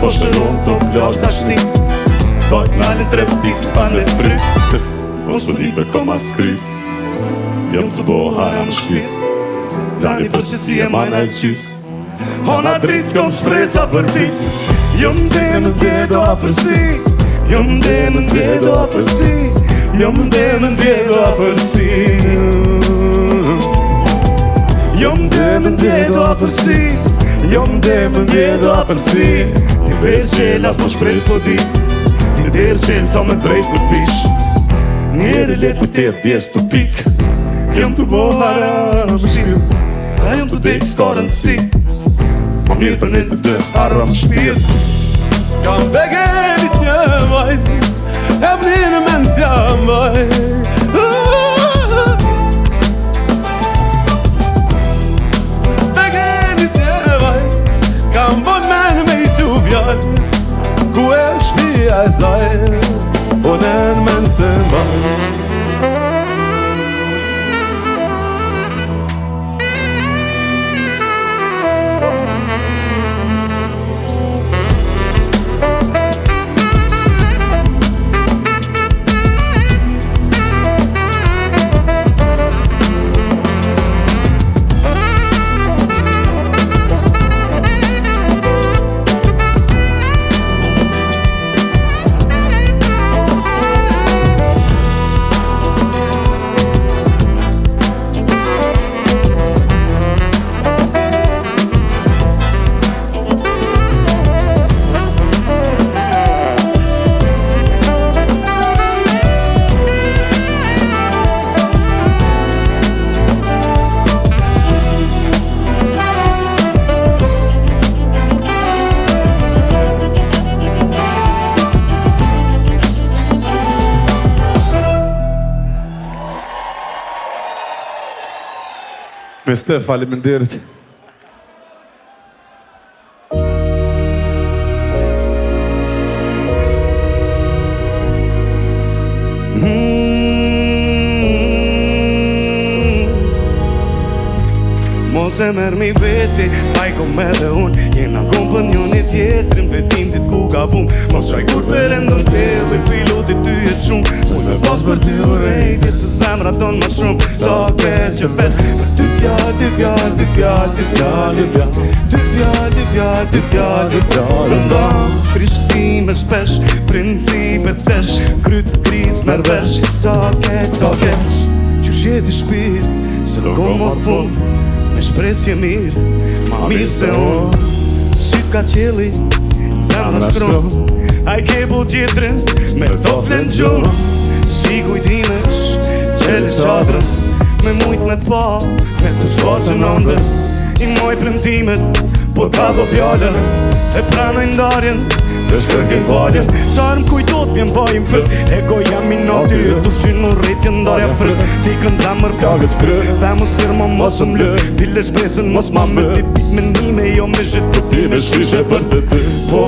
Po shëron të plak tashni Doj nalin 3 pikë si pan me fryt Mos më libe koma skryt Jëm të bo haram shpit Zani për që si e majna i qys Hona dritë s'kom shpresa për dit Jëm dhe më ndjedo afërsi Jëm dhe më ndjedo afërsi Jëm dhe më ndjedo afërsi Jëm dhe më ndjedo afërsi Jëm dhe më ndjedo afërsi Ti vesh qel as më shpres po dit Ti der qel sa me drejt për t'vish Njeri let për tërë djes të pik Jëm të bo haram shpit Sa jëm të dek s'karën si Ma mirë për në të dë haram shpirt Kam begenis një vajt E vlinë men s'jam vajt Begenis një vajt Kam bon men me i shu vjall Ku e shpia e saj Unen men se vajt Me Stef, faleminderit. Mos e merë mi veti, pa i kom edhe unë Jena kom për njën e tjetrin, vetim dit ku ka bum Mos qaj kur për endon t'eve, pilotit ty jetë shumë Unë me pas për ty u rejtje, se zemra don ma shumë Sa kretë që vesh, ty fjall, ty fjall, ty fjall, ty fjall, ty fjall Ty fjall, ty fjall, ty fjall, ty fjall Nda, Krishtime shpesh, principet tesh Kryt kric mervesh, sa keq Qysh jeti shpir, se do kom më fund Me shpresje mirë, ma mirë se unë Syt ka qeli, zemra shkron A i ke bu tjetrin, me to flen gjunë Si kujtimesh, qeli qadrën Me mujt me t'pa, me të shfaqën ande I moj premtimet, po ta do fjallën Se pranoj ndarjen, të shkërkin valjen Qarë m'kujtot vjen bajim fët Ego jam i naty, të shynë në rritjen ndarja fët Ti kën zemër plagës krë Femës firma mos më lë Pile shpresën mos ma më Ti pit me nime, jo me zhit të ti me shrishe për të të Po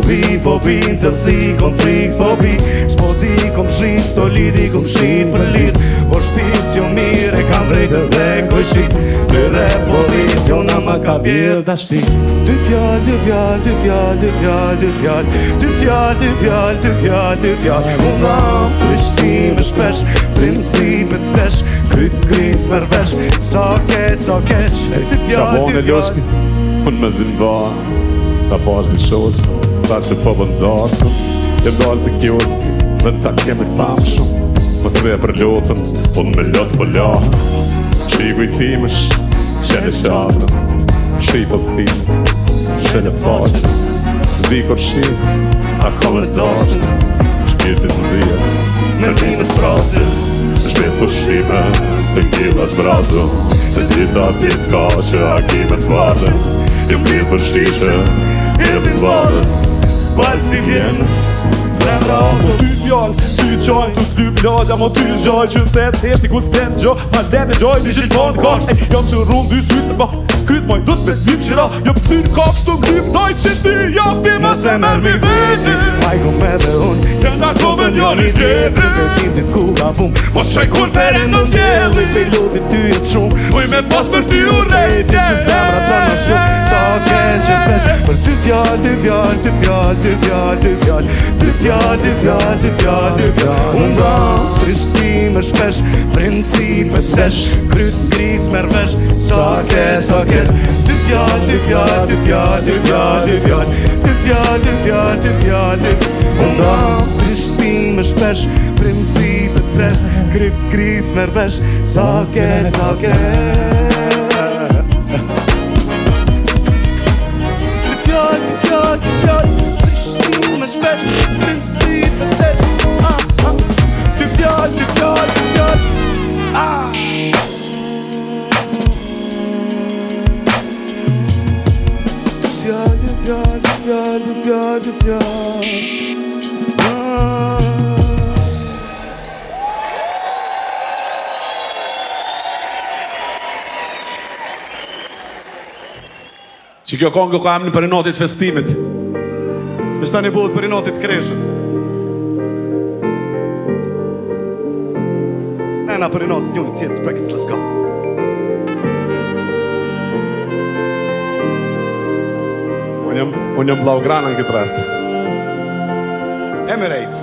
bi, në tërsi, kom frik, fobi S'po di, kom shrit, sto lidi, kom shrit për lit O shpic jo mire, kam vrejtë dhe koj shit Të repolis, jo na ma ka bjerë dashti Dy fjall, dy fjall, dy fjall, dy fjall, dy fjall Dy fjall, dy fjall, dy fjall, dy fjall Unë am Krishtime shpesh, principet tesh Kryt kric mervesh, sa keq Dy fjall, dy fjall Unë me zimba Ta pash zi shos Ta që po bëndasëm Jem dal të kioski, dhe në tak jem i thamë shumë. Mos të për lotën, unë me lotë po la. Shiku i timësh, qene qatën. Shi postimit, shene faqën. Zdi kur shi, a ka me dashtë. Shpirtit në zijet, me rinë të prasin. Shpet pushime, të kila zbrazu. Se disa dit ka që akimet s'vardën. Jem blitë për shishe, jem vadën. Valë si vjenës, zemra po ty fjallë, sy qojnë të t'lyp lagja, mo ty zgjoj që t'et heshti ku s'ken gjo, ma den e gjoj, një gjithon kasht, jam që rrumë dy sytë në ba, kryt moj dut me t'lyp qira, jam këthy në kafsh të m'lyp, doj që ty jafti ma se merë mi veti. Fajko me dhe unë, Kënda kove njoni tjetri, të timtit ku ka vum, mos shaj kur pere në mjeli, pilotit ty jetë shumë, s'poj me pas për ty u rejtje. se zemra të në shumë, sa kenë që pesh, për ty fjall, ty fjall, ty fjall, ty fjall, ty fjall, ty fjall, ty fjall, ty fjall, ty fjall. Unë da trishtim e shpesh, principet desh, kryt ngric mervesh, sa kesh, ty fjall, ty fjall, ty fjall, ty fjall, ty fjall, ty fjall, ty fjall, ty fjall, ty fjall. Unë da trishtim e shpesh, principet desh, kryt ngric mervesh, sa kesh, sa kesh. Që kjo kongë ka emnin për i notit festimit. Është tani bëhet për i notit kreshës. Nena për i notit njënë tjetë, practice, let's go. Unë jam blaugrana në këtë rast. Emirates.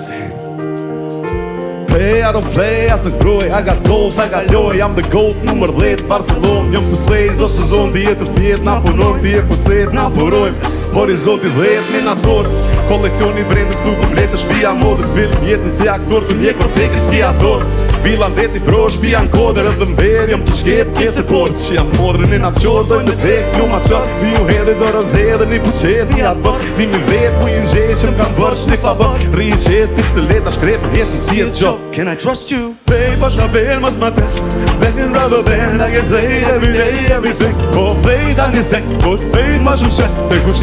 Play, I don't play, as në groj, I got goals, I got loj, jam the GOAT, numër 10, Barcelon, jam të slejz, do sezon, vjetë të fjetë, na punon, vjetë kuset, na burojmë, horizonti 10 minator, koleksioni brendit këtu komplet të shpia modës, film jetën si aktor, të njekur tekri skiator, bilan deti pro, shpia në koder edhe mber, jam të shkep, kese porës, që jam modrën e nacion, dojnë në tek, një ma qat, vi ju hedhe do rozedhe, një puqet, një atë vër, një mi vet, mu i nxej, që m'kam bërsh një favër, ri qet, pistoleta, shkrep, heshti si e të qo. Can I trust you? Play, push up in, must my touch. Back in rubber band, I get played every day, every sick. Go play, down your sex, go space, ma shumë shet. Te kush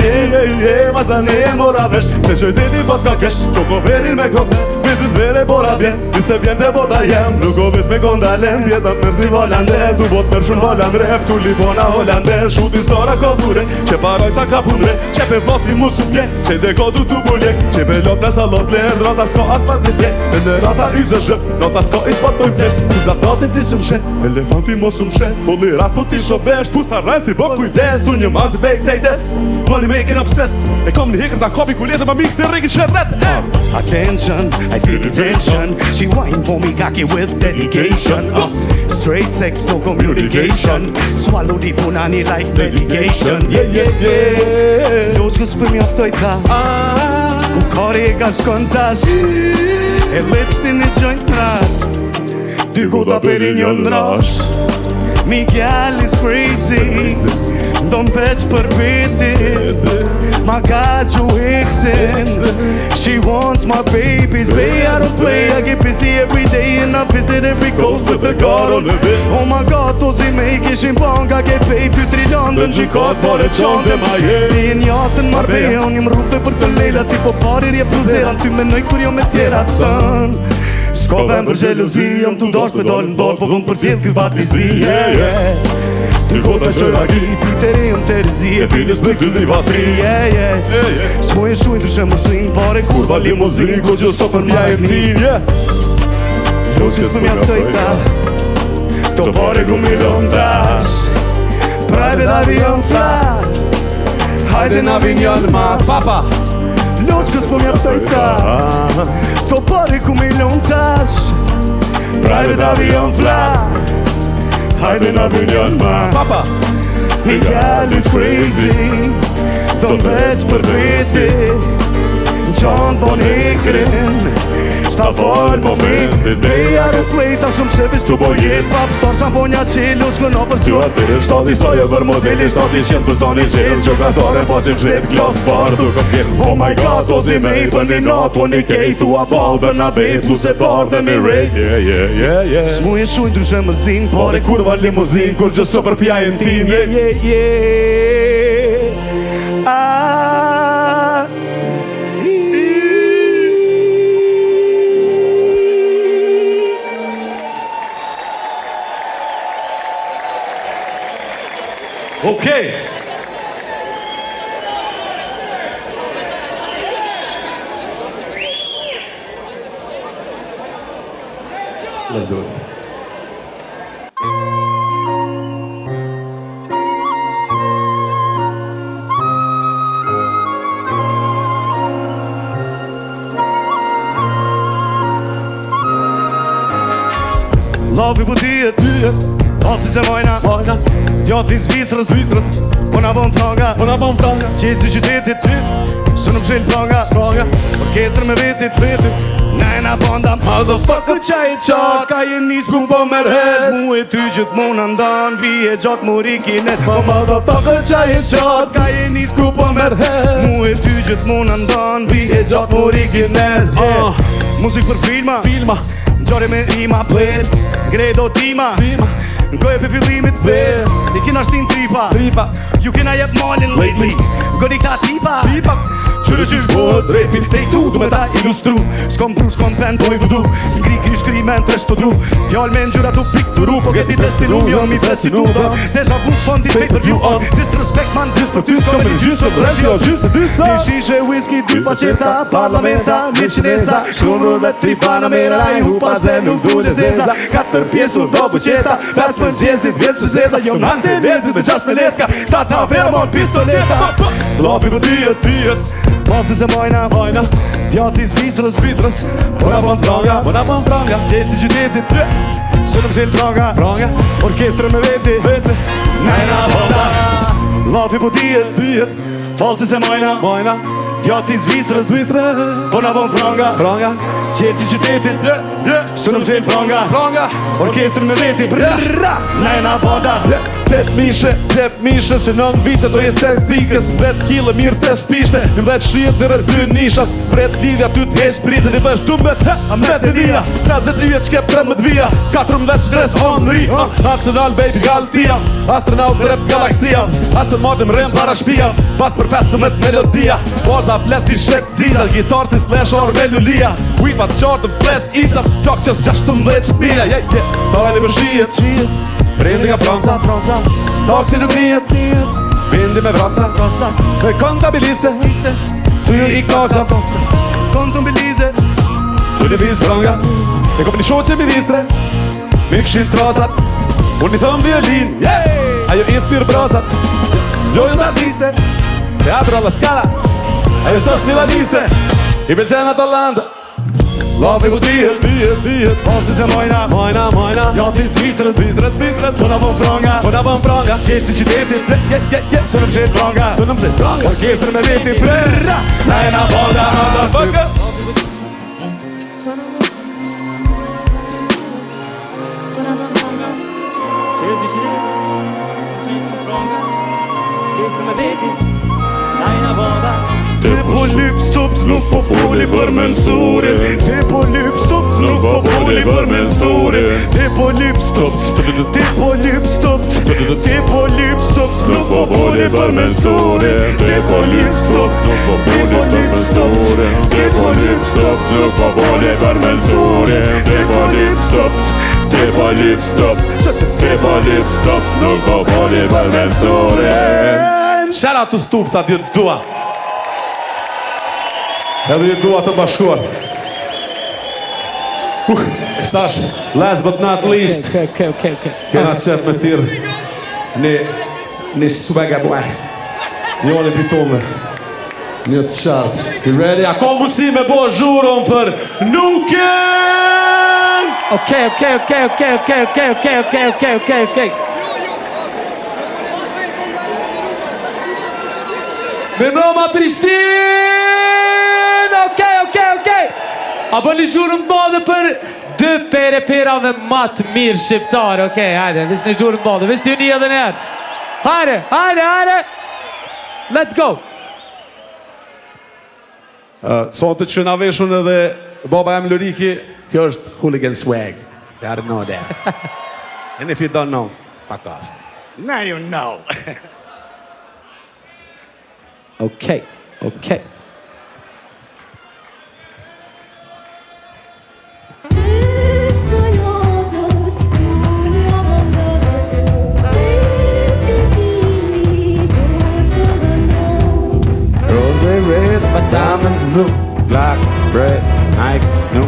mas a ne mora vesh. Te qëteti pas ka kesh, qoko verin me kofe. Vitës vere bora vjen, viste vjen të bota jem. Nuk o ves me kondalen, djetat mërzi volande. Du bot mër shumë volandre, tu libona holande. Shutin stora kodure, që paroj sa ka pundre. Që pe votri musu vjen, që deko du tu buljek. Që pe lop në salot len, drota s'ko asfalt të tje. Me në rata yzë zhë, nota s'ko i spot për mpesh. Tu za notin ti së mshet, elefanti mos mshet. Fulli rat po ti shobesh, tu sa rënë si bo kujdes. Unë një madë fake tejdes, money making obsess. E kom një hekër ta kopi ku letë ma mix të rigin shërret. Attention, I feel the tension. She whine for me cocky with dedication. Straight sex, no communication. Swallow the punani like medication. Loqës për mjaftoj ta, ku kari e ka shkon tash. E lipstin i gjojnë trash, dy kuta për i njën rash. Miguel is crazy, do m'veç për veti. My God, you exin. She wants my babies, babe, I don't play. I get busy every day and I visit every coast with the God on the bit. Oh my God, to si me i kishin banka ke pej 2 trillion dën gjikot, por e qon dhe ma je. Ti e njatën Marbella, unë jem rruve për të lejla. Ti po pari rje pluzeran, ty menoj kur jo me tjera thën. S'ka vend për gjelozi, jam t'u dash me dalë n'dalë, po vëm për zjedh këtë vatlizi. Ty kota qëragi, ty të rejëm të rezi, e pilis për këtë vatri. S'mo e shuin të shemë zin, pare kurva limuzin, ko gjë so për mja e ti. Loqës më mjaftoj ta, to pare ku milion tash. Private avion flat, hajde na vinjën ma papa. Loqës më mjaftoj ta, to pare ku milion tash. Private avion flat, hajde na vinjën ma Papa, Miguel is crazy, do m'veç për veti. qanë bon hekrin Sta fal momentit Beja replejta shumë se vis të bojet Pap star shamponja qelu s'këna për stuat Bire shtati saj e për modeli Shtati qenë për stani qelë Që kasare pasim shvet glas bar Tu kom kjerë Oh my god, ozi me i për një nat Po një kej thua balbe na bet Plus e bar dhe mi rejt S'mu e shuj ndryshe mëzin Pare kurva limuzin Kur gjëso për pjajën tim Okay. Let's do it. Love på det Alltid se vojna Djati Svisrës Po na bon franga Qetë si qytetit Së në mshil franga Orkestër me vetit Nejna banda Motherfucker qaj e qatë Ka je nis pun po merhez Mu e ty gjithmon andan Vi e gjatë mori kinet Motherfucker qaj e qatë Ka je nis ku po merhez Mu e ty gjithmon andan Vi e gjatë mori kinet Muzik për filma Gjore me rima plet Gredo tima Goje për fillimit vet I kina shtin tripa Ju kina jep malin lately Godi këta tipa Qërë që shbohet repit Te i tu du me ta ilustru S'kom pru, s'kom pen, po i vudu Si ngri kri shkri men tresh të dru Fjall me ngjyra tu pikturu Po geti destilu jo mi presinu Deja vu s'fondi pay per view Disrespect man dis për ty s'kom e një gjysë Një shishe whisky, dy paceta Parlamenta, një qinesa Shkun rullet, tri panamera I hupa zen, nuk dule zeza 4 pjesur do bëqeta 5 mëngjesit, vjetë suzeza Jo nante vezit me 6 meleska Ta ta vera mon pistoleta Lafi për dyjet Popsi se mojna Djati Svisrës Po na bon franga Qesi qytetit Së në mshil franga Orkestrë me veti Nejna bonda Lafi po dijet Falsi se mojna Djati Svisrës Po na bon franga Qesi qytetit Së në mshil franga Orkestrë me veti Nejna bonda Tep mishe që nën vite do jes të thikës 10 kile mirë të spishte 11 shrijet dhe rër 2 nishat Pret lidhja ty t'hesh prizën I bësh dumbet a met e dhia 50 yjet qkep 13 vija 14 shtres on ri Arsenal baby galtia Astronaut rap galaksia Aston Martin rem para shpia Pas për 15 melodia Poza flet si shek ziza Gitar si slash or me lulia Wipa të qartë fles isa Tok qës 16 shpia Style më shijet Prendi nga Franca Sak si nuk njet Bindi me vrasa Me kontabiliste Tu I kasa Kontabilize Tu një biz branga E kom një shoqe ministre Mi fshin trasat Unë një thëm violin Ajo I thyrë brasat Vlojën artiste Teatro alla Scala Ajo sos milaniste I belqen Atalanta Lafi ku dihet Popsi se mojna Djati Svisrës Po na bon franga Qesi qytetit Së në mshil franga Orkestrë me veti Nejna bonda Motherfucker Te po lyp stopt nuk po foli për mensurin Te po lyp stopt nuk po foli për mensurin Te po lyp stopt Te po lyp stopt Te po lyp stopt nuk po foli për mensurin Te po lyp stopt Te po lyp stopt Te po lyp stopt nuk po foli për mensurin Te po lyp stopt Te po lyp stopt Te po lyp stopt nuk po foli për mensurin Shout out to Stoops at ju tua Edhe ju dua të bashkuar Shtash, last but not least Kena qef me thirë Një swagga boy Njoni pitome Një të qartë You ready? A ko musi me bo zhurën për Nuken Okay. Me mbroma Prishtinë A bëni zhurmë bodhe për dy perave më të mirë shqiptarë, okej, hajde, vis në zhurmë bodhe, vis të një edhe njerë. Hajde, let's go. Sot të që na veshun edhe baba jam Loriki, kjo është hooligan swag. Gotta know that. And if you don't know, fuck off. Now you know. Okay. Rose red, my diamonds blue. Black dress, Nike, new.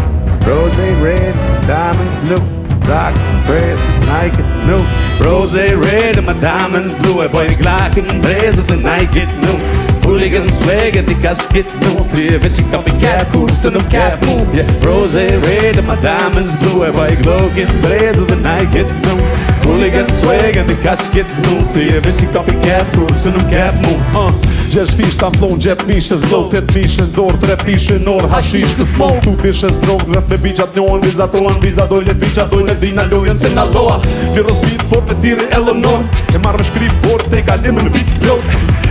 Rose red, diamonds blue. Black dress, Nike, new. Rose red, my diamonds blue. Boy, Glock and blaze of the Nike, new. Hooligan swag at the casket, new. Three copycat, coolest to no cat move. Yeah, rose red, my diamonds blue. Boy, Glock and blaze of the Nike, new. Hooligan swag at the casket, new. Three copycat, coolest to no cat move. Gjesh fish ta mflon, gjep mishës, blow 8 mishën, dorë, 3 fishën, orë, hashish të smon. Tu dishës drog, rrëf me biqat njohen, vizatohen, viza dojnë, biqat dojnë, dina lojen se na loa. Viro speed, fort e thiri Eleanor, e marrë me shkrip, por te kalim në vit plot.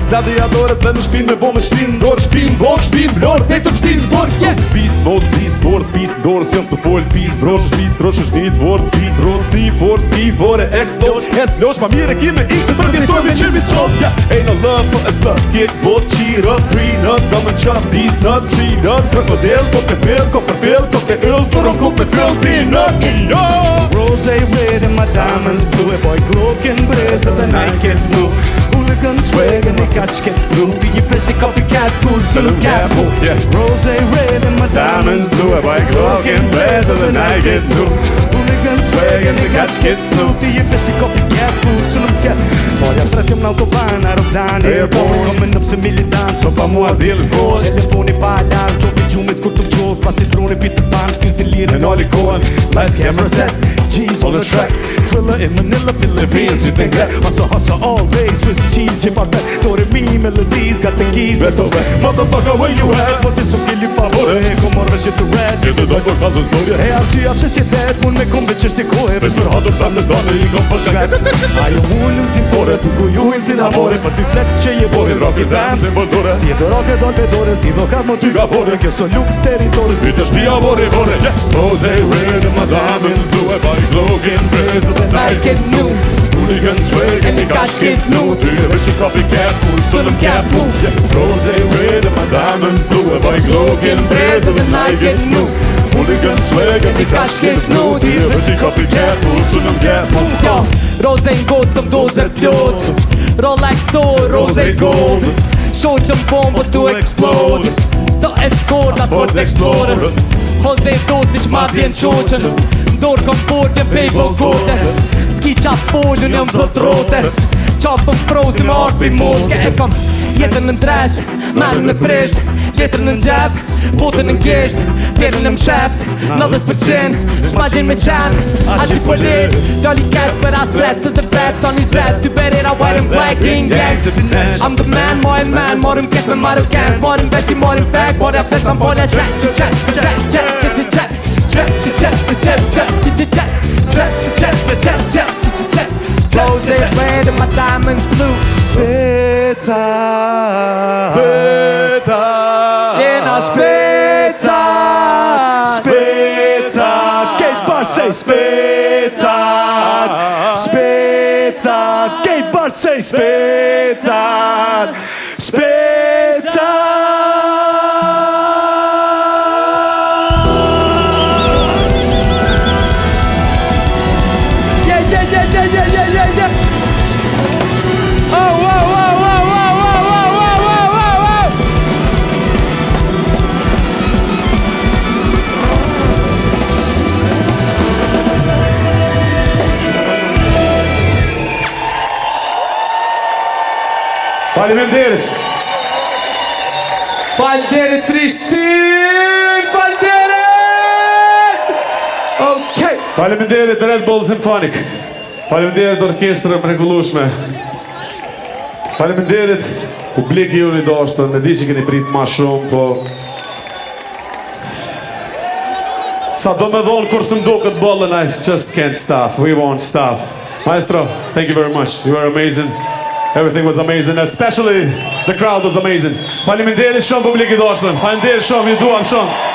Gladiatorët dhe në shpin me bo me shpin, dorë, shpin, bok, shpin, blor, tetëm shtin, bor, yeah. Pist, boc, pist, bord, pist, dorë, s'jom të fol, pist, brosh, pist, trosh, shnit, vord, pit, rod, si, for, ski, fore, explode, losh, ma mire kime, ishte për pistoj me qimi tot, yeah. Ain't no love for a slut, kick, bot, qirët, trinët, dëmën qap, disnët, qinët, krokodil, koke pill, koke fill, koke ill, furon kuk me fill, pinët, Rose red and my diamonds blue. Boy, Glock and blaze of the Nike, new. Hooligan swag and they got skit blue. Be your best copycat, cool, so look at move. yeah. Rose red and my diamonds blue. Boy, Glock and blaze of the Nike, new. Hooligan swag and they got skit blue. Be your best copycat, cool, so look at. Moja tretëm në autoban, aeroplan, airport. Komën në pse militant, so pa mua s'djelës bol. Telefoni pa alarm, qopi gjumit kur të m'qot. Pasi drone Peter Pan, shpil të lirë në noli kohën. Lights, camera set, G's on the track. Thriller in Manila, Philippines, you think that. Hustle all day, Swiss cheese, chip out that. Dore me, melodies, got the keys, Beethoven. Motherfucker, where you at? Po ti su kili favore, ko morve që të red. Që të doj për kalzën storja. E asy apse si det, mun me kombe që shti kohë. Vesh për hatër tam në stane i kom për shëngat. Ajo ullën tin fore, tu ku ju in tin amore. Për ty flet që je bore, rocker dance e boldore. Ti e të rock e don pedore, sti do kat mo ty ka fore. Kjo so luk territori. Vytë shpia vore, yeah. Rose red and my diamonds blue. E pa i Glock and blaze of the Nike, new. Hooligan swag and they got skit new. Ty e vesh i copycat, cool, so them cat move. Yeah. Rose red and my diamonds blue. E pa i Glock and blaze of the Nike, new. Hooligan swag and they got skit new. Ty e vesh i copycat, cool, so them cat move. Ja, rose në gotë, këm dozer plot. Rolex door, rose gold. Shoqëm bombë to explode. So escort, la Ford Explorer. Jose dos, nish ma bjen qoqën. Dorë kom por, vjen pej bogote. Ski qap folën, jam zot rote. Qapëm prozi me artë për moshke. E kam jetën në ndresh, menën në presht. Letër në gjep, botën në ngesht. Pjerën në msheft, 90%. S'ma gjen me qenë, aqi polis. Dali kesh për as vet të vet. Son is vet, ty berera white and black in gangs. I'm the man, morim kesh me Maroccans. Morim vesh i morim fek, morim flesh am bolja Rose red and my diamonds blue. Speta. Jena speta. Speta. Kate Bush say speta. Speta. Kate Bush say speta. Speta. Yeah. Oh, wow. Faleminderit. Faleminderit Trishtin, faleminderit. Okay. Faleminderit Red Bull Symphonic. Faleminderit orkestrën mrekullueshme. Faleminderit publiki ju i dashur, ne di që keni prit më shumë, po Sa do me dhonë kur së mdo këtë bollën, I just can't stop. We won't stop. Maestro, thank you very much. You were amazing. Everything was amazing. Especially the crowd was amazing. Faleminderit shumë publik I dashur. Faleminderit shumë, ju duam shumë.